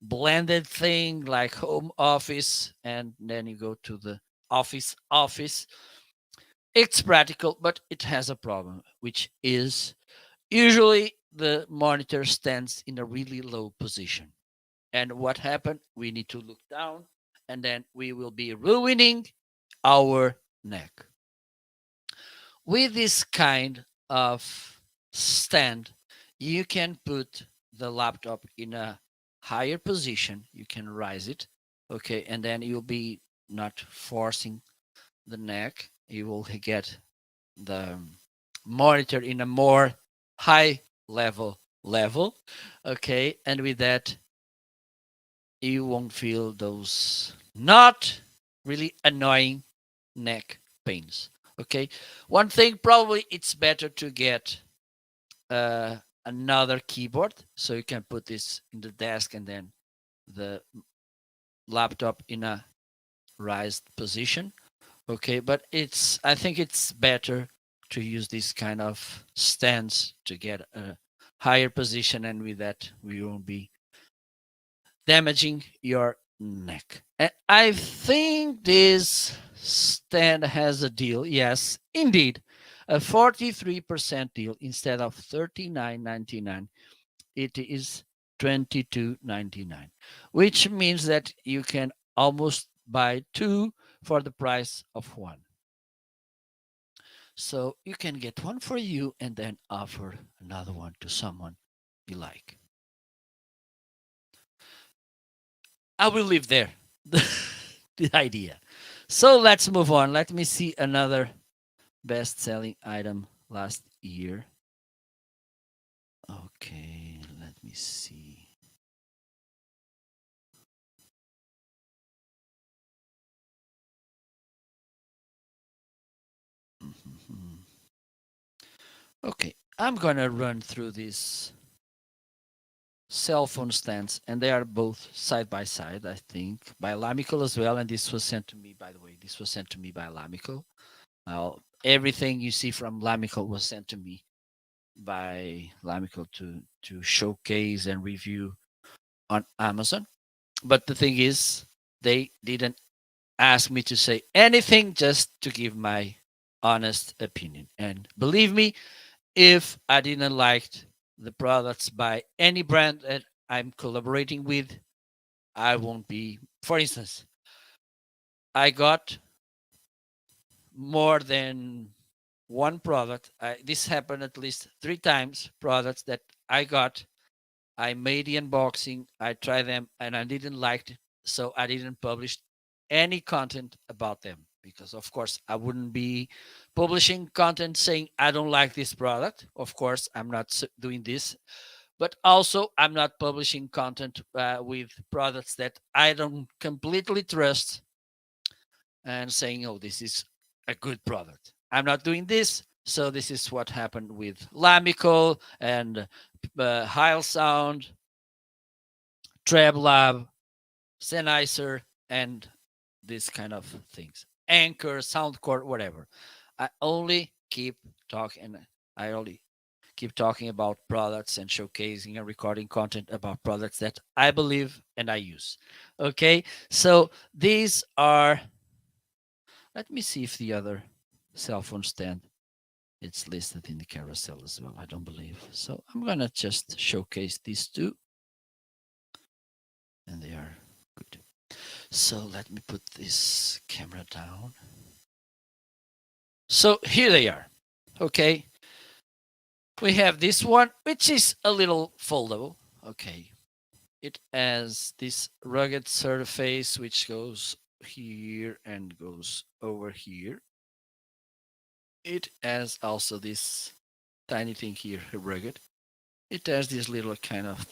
blended thing like home office, and then you go to the office. It's practical, but it has a problem, which is usually the monitor stands in a really low position. And what happened? We need to look down, and then we will be ruining our neck. With this kind of stand, you can put the laptop in a higher position. You can rise it, okay, and then you'll be not forcing the neck. You will get the monitor in a more high level, okay, and with that you won't feel those not really annoying neck pains. Okay, one thing, probably it's better to get uh, another keyboard so you can put this in the desk and then the laptop in a raised position. Okay, but it's, I think it's better to use this kind of stands to get a higher position, and with that we won't be damaging your neck. And I think this stand has a deal. Yes, indeed. A 43% deal instead of 39.99. It is 22.99, which means that you can almost buy two for the price of one. So you can get one for you and then offer another one to someone you like. I will leave there the idea. So let's move on. Let me see another best selling item last year. Okay, let me see. Mhm. Okay, I'm gonna run through these cell phone stands, and they are both side by side, I think, by Lamico as well. And this was sent to me, by the way, this was sent to me by Lamico. Everything you see from Lamico was sent to me by Lamico to showcase and review on Amazon. But the thing is, they didn't ask me to say anything, just to give my honest opinion. And believe me, if I didn't like the products by any brand that I'm collaborating with, I won't be. For instance, I got more than one product. This happened at least 3 times. Products that I got, I made the unboxing, I tried them, and I didn't like it, so I didn't publish any content about them, because, of course, I wouldn't be publishing content saying I don't like this product. Of course, I'm not doing this, but also I'm not publishing content with products that I don't completely trust and saying, oh, this is a good product. I'm not doing this. So this is what happened with Lamico and Heil Sound, TrabLab, Sennheiser, and these kind of things. Anchor, Soundcore, whatever. I only keep talking. I only keep talking about products and showcasing and recording content about products that I believe and I use. Okay, so these are. Let me see if the other cell phone stand it's listed in the carousel as well. I don't believe so. I'm gonna just showcase these two, and they are good. So let me put this camera down. So here they are. Okay. We have this one, which is a little foldable. Okay. It has this rugged surface which goes here and goes over here. It has also this tiny thing here, rugged. It has this little kind of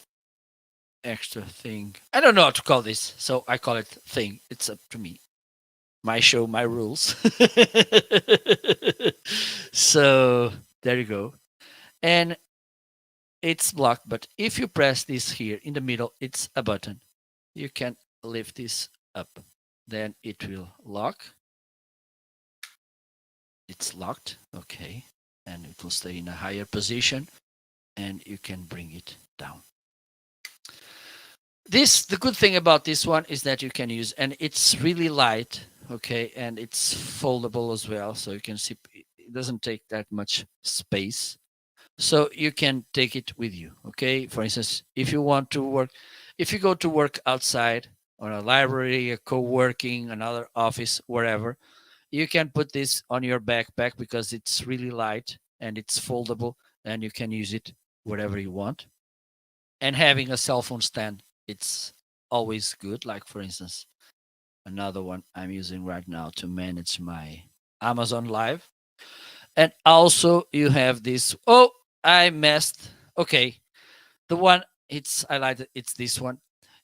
extra thing. I don't know how to call this, so I call it thing. It's up to me. My show, my rules. So there you go. And it's blocked, but if you press this here in the middle, it's a button. You can lift this up. Then it will lock. It's locked. Okay. And it will stay in a higher position, and you can bring it down. The good thing about this one is that you can use, and it's really light, okay, and it's foldable as well, so you can see it doesn't take that much space, so you can take it with you, okay. For instance, if you want to work, if you go to work outside or a library, a co-working, another office, wherever, you can put this on your backpack because it's really light and it's foldable, and you can use it wherever you want. And having a cell phone stand, it's always good. Like for instance, another one I'm using right now to manage my Amazon Live. And also you have this. Oh, I messed. Okay, the one it's highlighted. It's this one.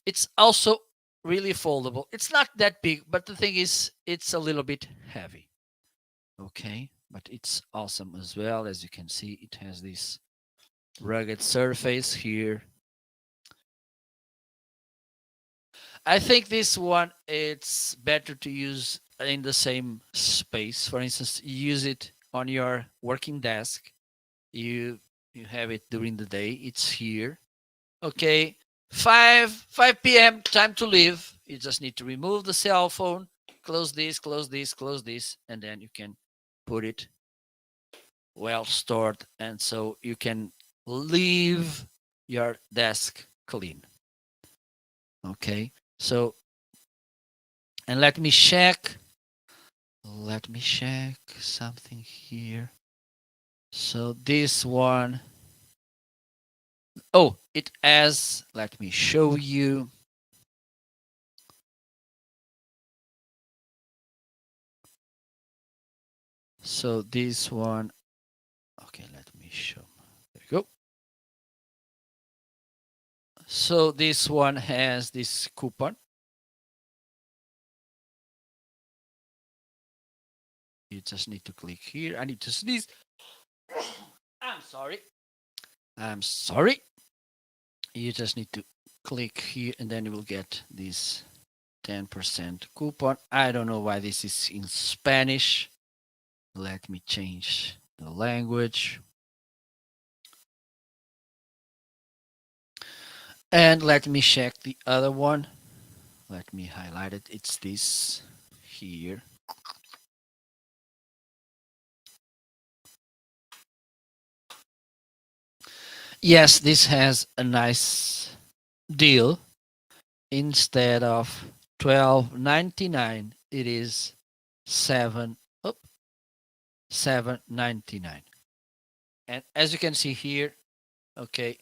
It's also really foldable. It's not that big, but the thing is, it's a little bit heavy. Okay, but it's awesome as well. As you can see, it has this rugged surface here. I think this one it's better to use in the same space. For instance, you use it on your working desk. You have it during the day. It's here. Okay. 5 p.m. time to leave. You just need to remove the cell phone, close this, close this, close this, and then you can put it well stored, and so you can leave your desk clean. Okay. So, and let me check something here. So this one, oh, it has, let me show you. So this one, okay, let me show. There you go. So this one has this coupon. You just need to click here. I need to sneeze. I'm sorry. I'm sorry. You just need to click here and then you will get this 10% coupon. I don't know why this is in Spanish. Let me change the language. And let me check the other one. Let me highlight it. It's this here. Yes, this has a nice deal. Instead of 12.99, it is 7.99. And as you can see here, okay,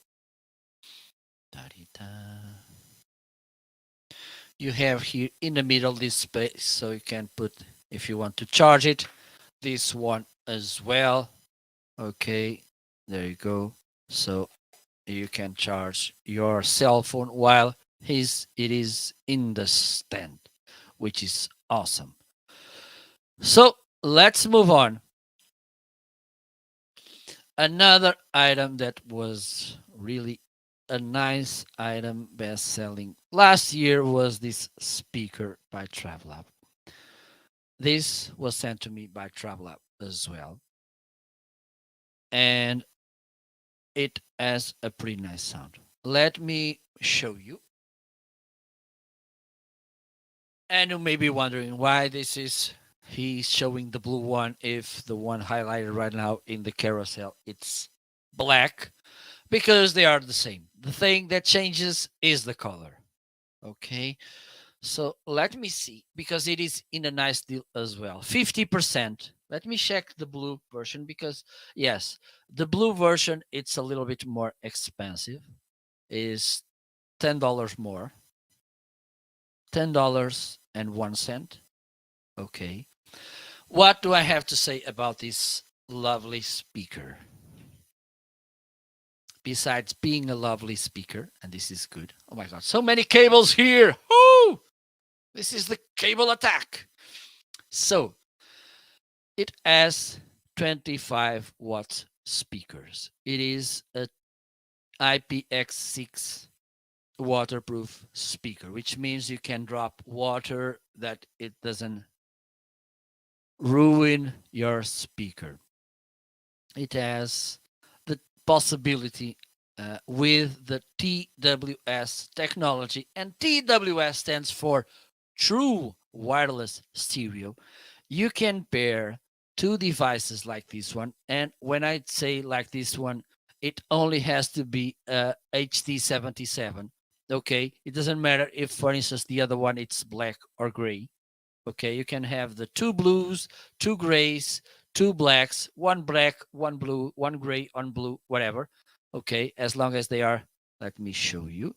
you have here in the middle this space, so you can put, if you want to charge it, this one as well. Okay, there you go. So you can charge your cell phone while it is in the stand, which is awesome. So let's move on. Another item that was really a nice item, best selling last year, was this speaker by Travelab. This was sent to me by Travelab as well, and it has a pretty nice sound. Let me show you. And you may be wondering why this is he's showing the blue one if the one highlighted right now in the carousel it's black, because they are the same. The thing that changes is the color. Okay. So let me see, because it is in a nice deal as well. 50%. Let me check the blue version, because yes, the blue version it's a little bit more expensive. Is $10 more. $10.01. Okay. What do I have to say about this lovely speaker? Besides being a lovely speaker, and this is good. Oh my god, so many cables here. Woo! This is the cable attack. So it has 25 watt speakers. It is a IPX6 waterproof speaker, which means you can drop water that it doesn't ruin your speaker. It has the possibility with the TWS technology, and TWS stands for True Wireless Stereo. You can pair two devices like this one, and when I say like this one, it only has to be HD77. Okay, it doesn't matter if, for instance, the other one it's black or gray. Okay, you can have the two blues, two grays, two blacks, one black, one blue, one gray, one blue, whatever. Okay, as long as they are, let me show you.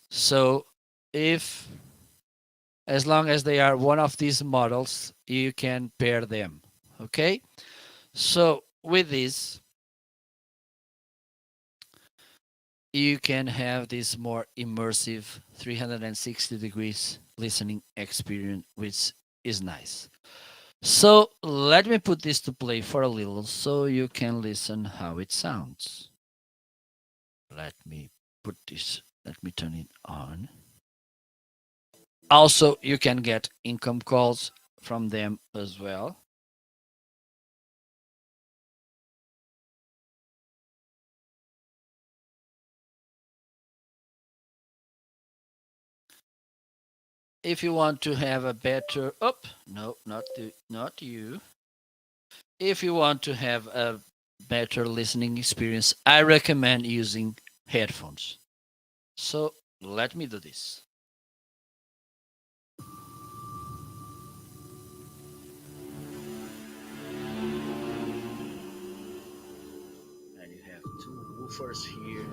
So if, as long as they are one of these models, you can pair them. Okay, so with this, you can have this more immersive 360 degrees listening experience, which is nice. So let me put this to play for a little so you can listen how it sounds. Let me let me turn it on. Also, you can get income calls from them as well. If you want to have a better, no, not you. If you want to have a better listening experience, I recommend using headphones. So let me do this. And you have two woofers here.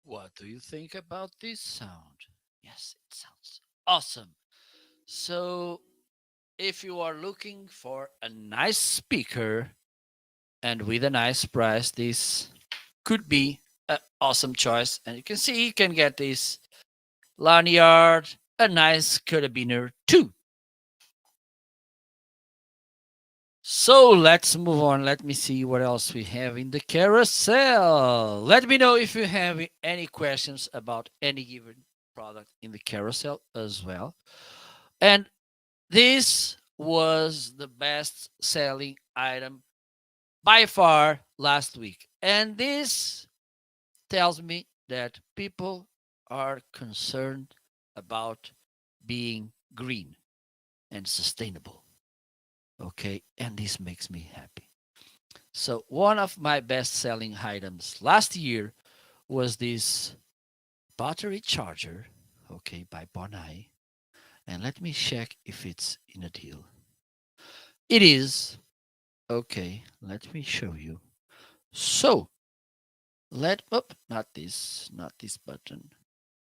What do you think about this sound? Yes, it sounds awesome. So, if you are looking for a nice speaker and with a nice price, this could be an awesome choice. And you can see you can get this lanyard, a nice carabiner too. So let's move on. Let me see what else we have in the carousel. Let me know if you have any questions about any given product in the carousel as well. And this was the best selling item by far last week. And this tells me that people are concerned about being green and sustainable. Okay. And this makes me happy. So, one of my best selling items last year was this battery charger, okay, by Bonai. And let me check if it's in a deal. It is. Okay, let me show you. So, not this button,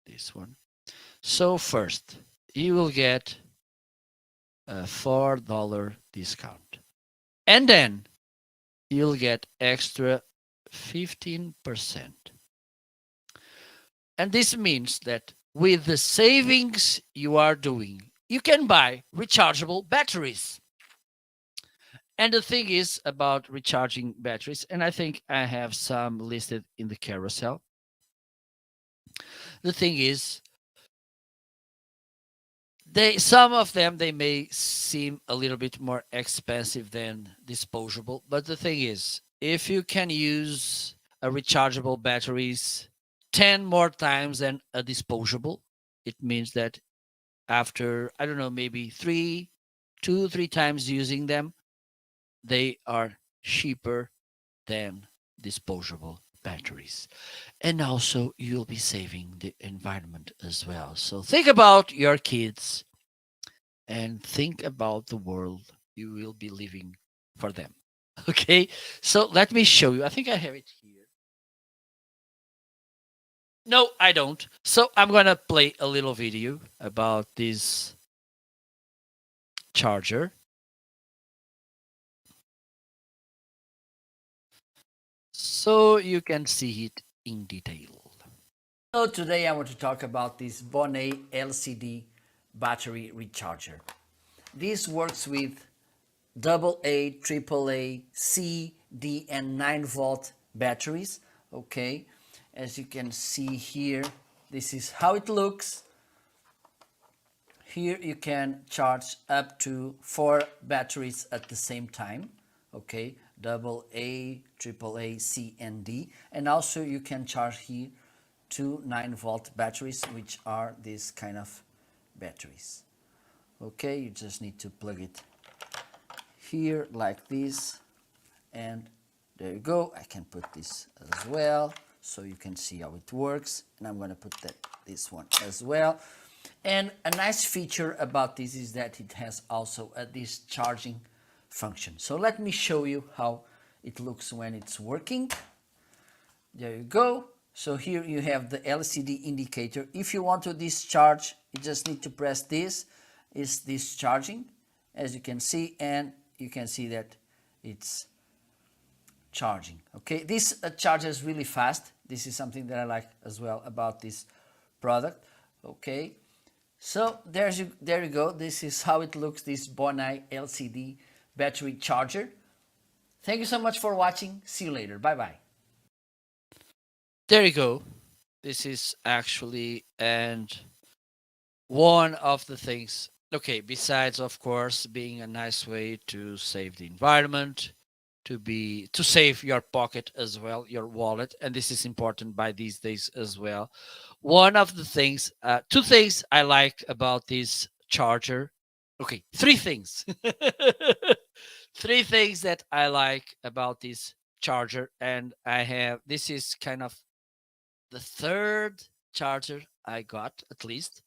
this one. So, first, you will get a $4 discount. And then you'll get extra 15%. And this means that with the savings you are doing, you can buy rechargeable batteries. And the thing is about recharging batteries, and I think I have some listed in the carousel. The thing is, some of them they may seem a little bit more expensive than disposable, but the thing is, if you can use a rechargeable batteries 10 more times than a disposable, it means that after, I don't know, maybe 3 times using them, they are cheaper than disposable batteries. And also, you'll be saving the environment as well. So think about your kids and think about the world you will be living for them. Okay, so let me show you. I think I have it here. No, I don't. So I'm gonna play a little video about this charger. So you can see it in detail. So today I want to talk about this Bonnet LCD battery recharger. This works with AA, AAA, C, D, and 9-volt batteries. Okay, as you can see here, this is how it looks. Here you can charge up to 4 batteries at the same time. Okay, AA, AAA, C, and D. And also you can charge here 2 9-volt batteries, which are these kind of batteries. Okay, you just need to plug it here like this, and there you go. I can put this as well so you can see how it works, and I'm going to put this one as well. And a nice feature about this is that it has also this charging function. So let me show you how it looks when it's working. There you go. So here you have the LCD indicator. If you want to discharge, you just need to press this. It's discharging, as you can see, and you can see that it's charging. Okay, this charges really fast. This is something that I like as well about this product. Okay, so there you go. This is how it looks, this Bonnet LCD battery charger. Thank you so much for watching. See you later. Bye bye. There you go. This is actually and one of the things. Okay, besides of course being a nice way to save the environment, to save your pocket as well, your wallet, and this is important by these days as well. One of the things, two things I like about this charger. Okay, three things. Three things that I like about this charger, and I have this is kind of the third charger I got, at least.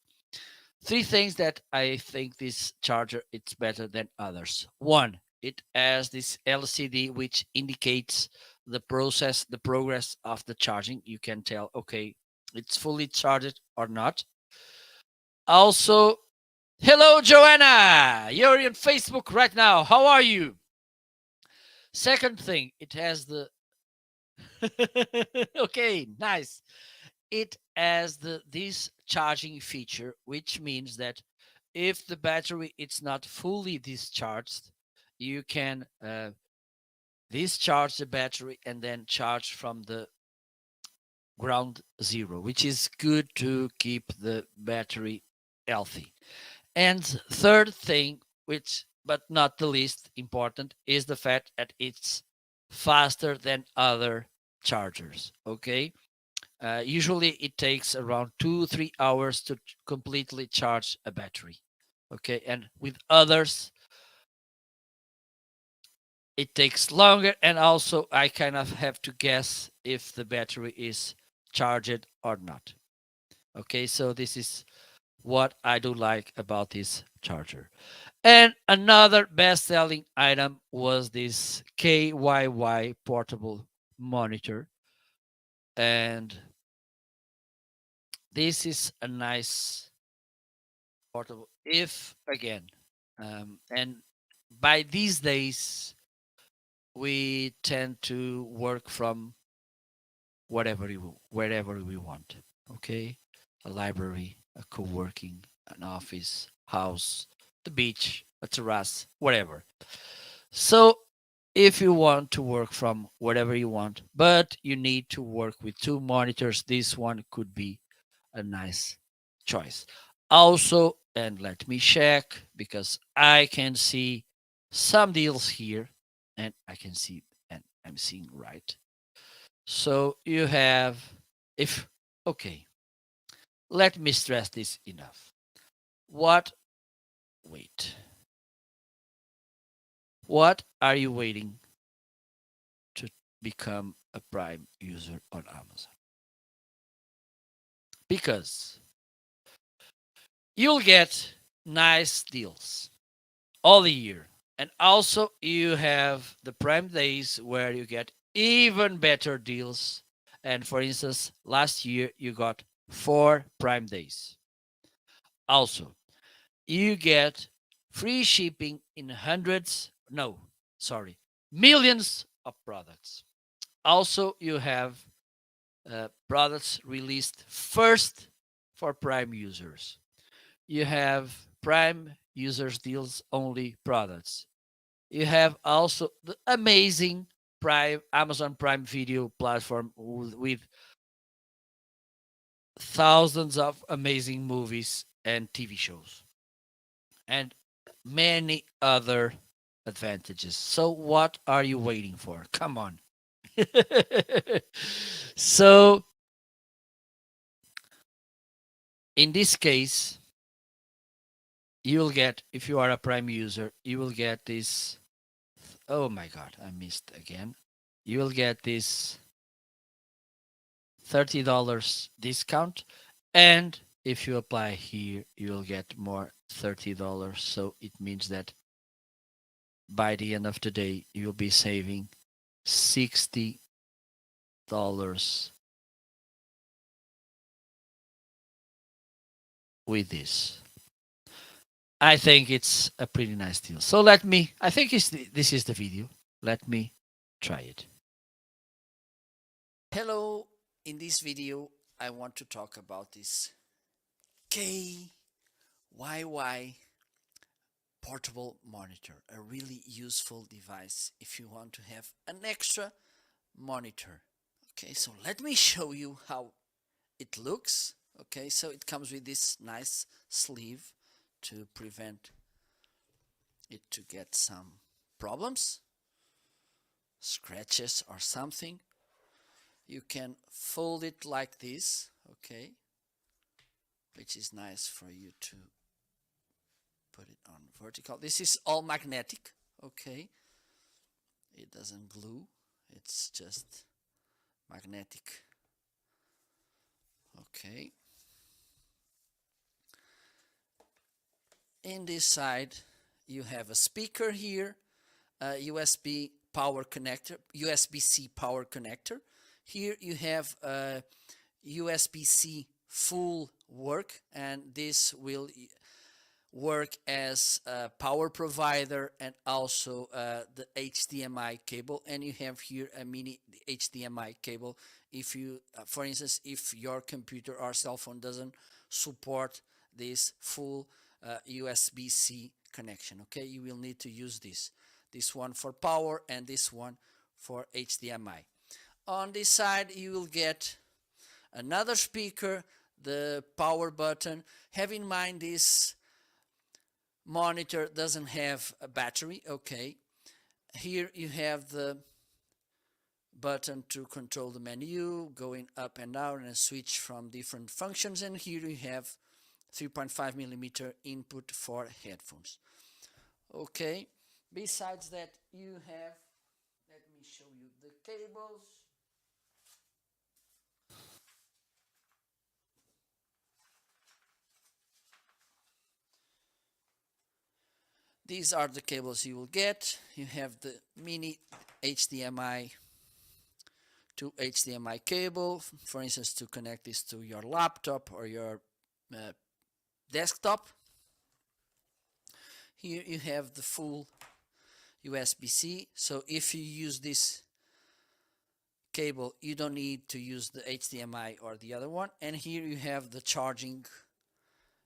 Three things that I think this charger it's better than others. One, it has this LCD which indicates the progress of the charging. You can tell, okay, it's fully charged or not. Also, hello Joanna, you're on Facebook right now. How are you? Second thing, it has the okay, nice. It has this charging feature, which means that if the battery it's not fully discharged, you can discharge the battery and then charge from the ground zero, which is good to keep the battery healthy. And third thing, which but not the least important, is the fact that it's faster than other chargers. Okay, usually it takes around 2-3 hours to completely charge a battery. Okay, and with others it takes longer, and also I kind of have to guess if the battery is charged or not. Okay, so this is what I do like about this charger. And another best-selling item was this KYY portable monitor, and this is a nice portable. If again, and by these days, we tend to work from wherever we want. Okay, a library, a co-working, an office, house, the beach, a terrace, whatever. So if you want to work from whatever you want, but you need to work with two monitors, this one could be a nice choice. Also, and let me check because I can see some deals here and I can see and I'm seeing right. So you have, if, okay, let me stress this enough. What, wait, what are you waiting to become a Prime user on Amazon? Because you'll get nice deals all the year. And also, you have the Prime Days where you get even better deals. And for instance, last year you got 4 Prime Days. Also, you get free shipping in hundreds, no, sorry, millions of products. Also, you have products released first for Prime users. You have Prime users deals only products. You have also the amazing Prime Amazon Prime Video platform with thousands of amazing movies and TV shows and many other advantages. So what are you waiting for? Come on. So in this case, you will get, if you are a Prime user, you will get this. Oh my God, I missed again. You will get this $30 discount. And if you apply here, you will get more $30. So it means that by the end of the day, you'll be saving $60 with this. I think it's a pretty nice deal. So I think this is the video. Let me try it. Hello, in this video, I want to talk about this KYY portable monitor, a really useful device if you want to have an extra monitor. Okay, so let me show you how it looks. Okay, so it comes with this nice sleeve to prevent it to get some problems, scratches or something. You can fold it like this, okay, which is nice for you to put it on vertical. This is all magnetic, okay. It doesn't glue, it's just magnetic. Okay. In this side, you have a speaker here, a USB power connector, USB-C power connector. Here you have a USB-C full work, and this will work as a power provider and also the HDMI cable. And you have here a mini HDMI cable. If you, for instance, if your computer or cell phone doesn't support this full USB-C connection, okay, you will need to use this one for power and this one for HDMI. On this side, you will get another speaker, the power button. Have in mind this monitor doesn't have a battery, okay. Here you have the button to control the menu, going up and down and switch from different functions. And here you have 3.5 millimeter input for headphones. Okay, besides that, you have, let me show you the cables. These are the cables you will get. You have the mini HDMI to HDMI cable, for instance, to connect this to your laptop or your desktop. Here you have the full USB-C. So if you use this cable, you don't need to use the HDMI or the other one. And here you have the charging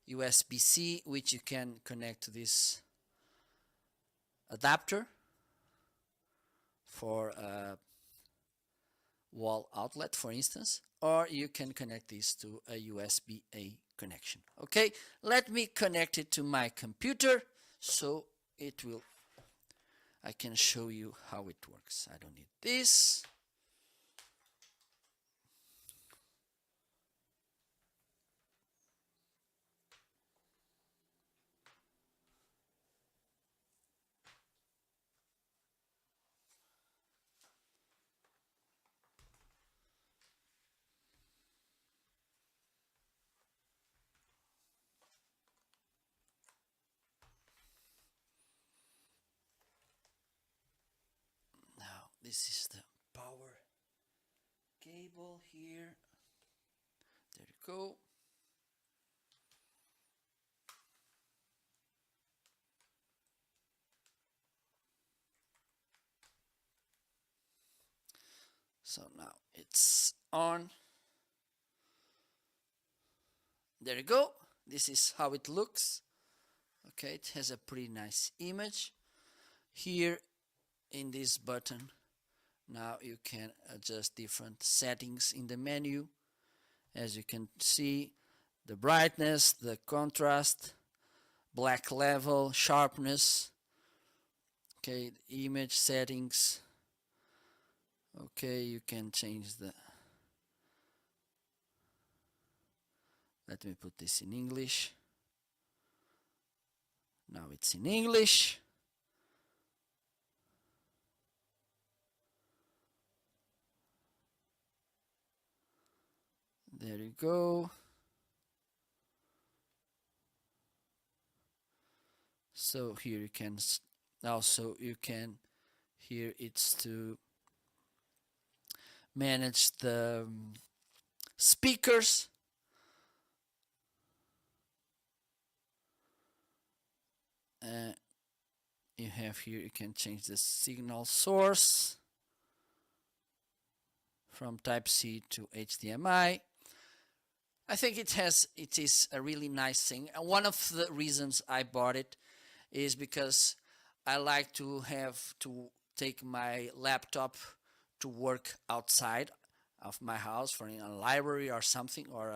USB-C, which you can connect to this adapter for a wall outlet, for instance, or you can connect this to a USB-A connection. Okay, let me connect it to my computer so I can show you how it works. I don't need this. Now this is the power cable here. There you go. So now it's on. There you go. This is how it looks. Okay, it has a pretty nice image. Here in this button, now you can adjust different settings in the menu. As you can see, the brightness, the contrast, black level, sharpness, okay, the image settings. Okay, you can change the, let me put this in English. Now it's in English. There you go. So here you can also, here it's to manage the speakers. You have here, you can change the signal source from Type-C to HDMI. I think it is a really nice thing. And one of the reasons I bought it is because I like to have to take my laptop to work outside of my house, for in a library or something, or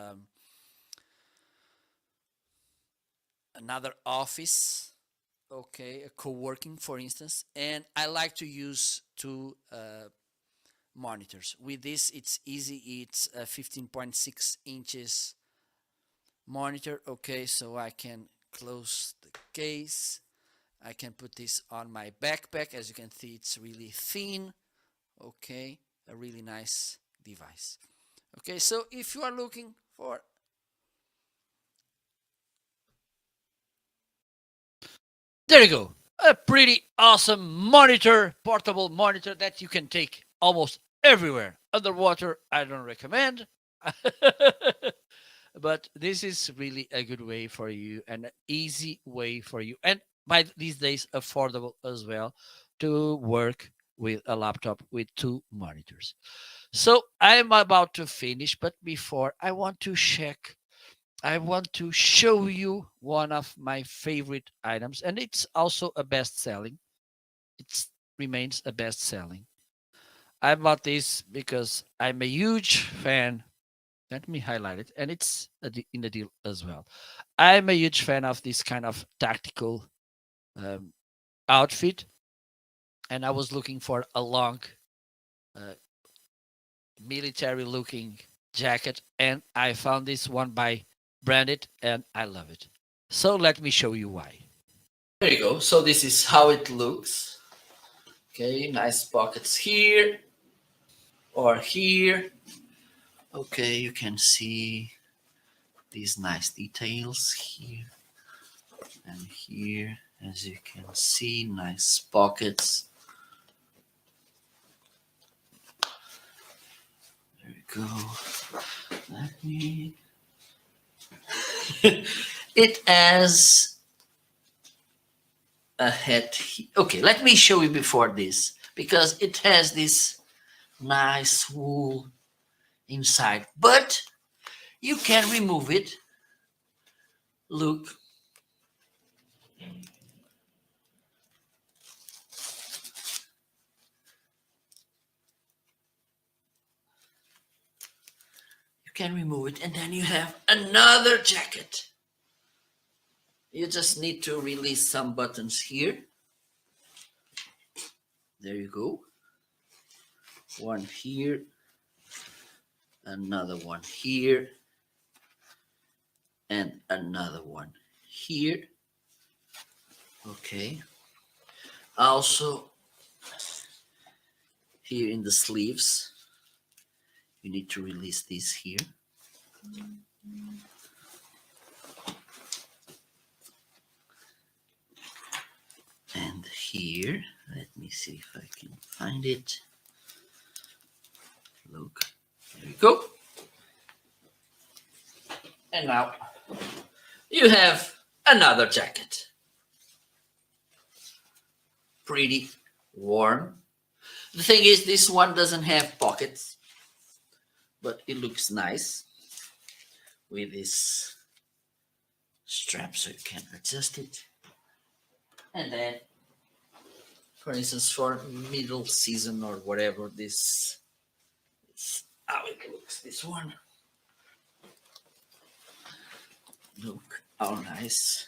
another office, okay, a co-working, for instance, and I like to use two monitors. With this, it's easy. It's a 15.6 inches monitor. Okay, so I can close the case. I can put this on my backpack. As you can see, it's really thin. Okay, a really nice device. Okay, so if you are looking for there you go, a pretty awesome monitor, portable monitor that you can take almost everywhere. Underwater, I don't recommend. But this is really a good way for you and an easy way for you, and by these days affordable as well, to work with a laptop with two monitors. So I'm about to finish, but before I want to show you one of my favorite items, and it's also a best selling. It remains a best selling. I bought this because I'm a huge fan. Let me highlight it, and it's in the deal as well. I'm a huge fan of this kind of tactical um, outfit, and I was looking for a long, uh, military-looking jacket, and I found this one by Branded, and I love it. So let me show you why. There you go. So this is how it looks. Okay, nice pockets here or here. Okay, you can see these nice details here and here. As you can see, nice pockets. There we go. Let me. It has a hat. Okay, let me show you before this because it has this nice wool inside, but you can remove it. Look, you can remove it, and then you have another jacket. You just need to release some buttons here. There you go. One here, another one here, and another one here. Okay. Also, here in the sleeves, you need to release this here. And here, let me see if I can find it. Look, there you go. And now you have another jacket. Pretty warm. The thing is, this one doesn't have pockets, but it looks nice with this strap so you can adjust it. And then, for instance, for middle season or whatever, this is how it looks. This one. Look how nice.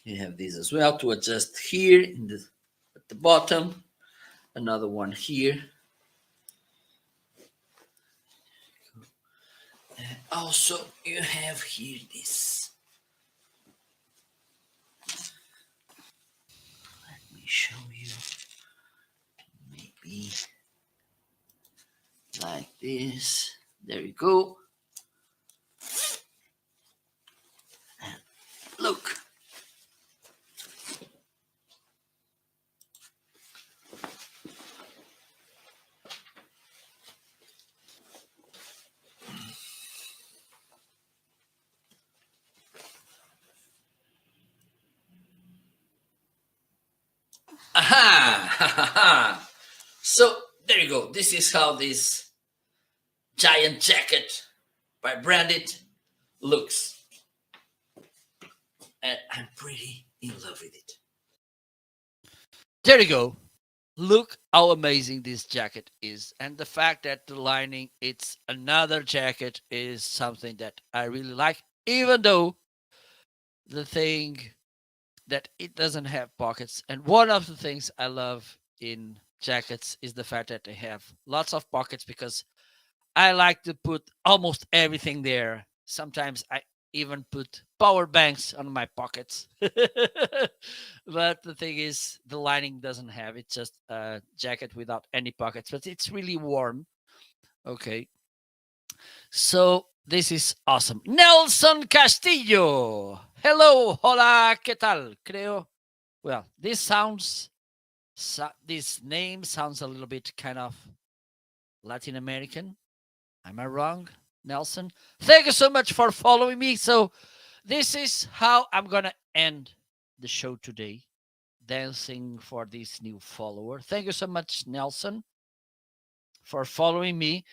You have this as well to adjust here at the bottom. Another one here. And also, you have here this. Let me show you. Maybe like this. There you go. And look. Aha! So there you go. This is how this giant jacket by Branded looks. And I'm pretty in love with it. There you go. Look how amazing this jacket is. And the fact that the lining, it's another jacket, is something that I really like, even though the thing that it doesn't have pockets. And one of the things I love in jackets is the fact that they have lots of pockets because I like to put almost everything there. Sometimes I even put power banks on my pockets. But the thing is, the lining doesn't have it, just a jacket without any pockets, but it's really warm. Okay. So this is awesome. Nelson Castillo. Hello, hola, ¿qué tal? Creo. Well, this name sounds a little bit kind of Latin American. Am I wrong, Nelson? Thank you so much for following me. So this is how I'm going to end the show today. Dancing for this new follower. Thank you so much, Nelson, for following me.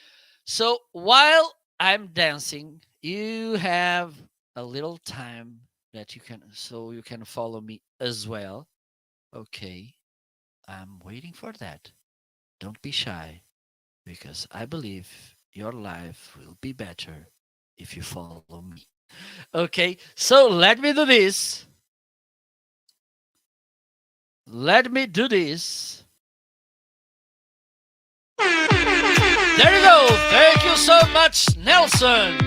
So while I'm dancing, you have a little time that you can follow me as well. Okay. I'm waiting for that. Don't be shy, because I believe your life will be better if you follow me. Okay, so let me do this. Let me do this. There you go. Thank you so much, Nelson.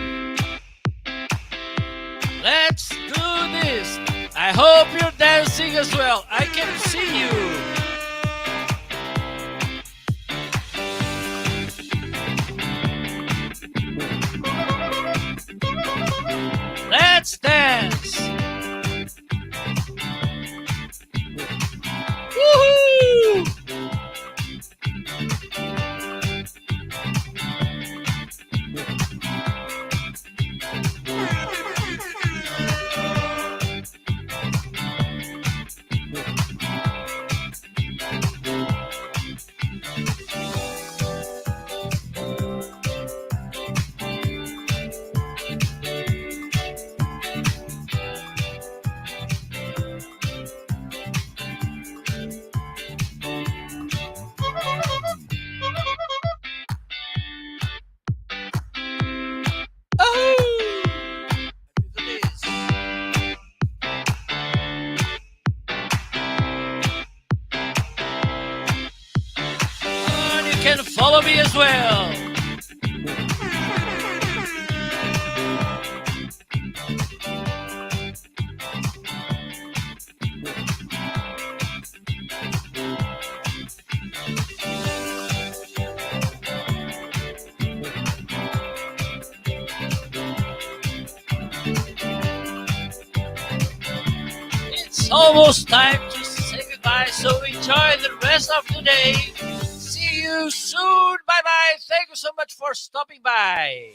Let's do this. I hope you're dancing as well. I can see you. Let's dance. Woohoo! can follow me as well. It's almost time to say goodbye, so enjoy the rest of the day. See you soon. Bye bye. Thank you so much for stopping by.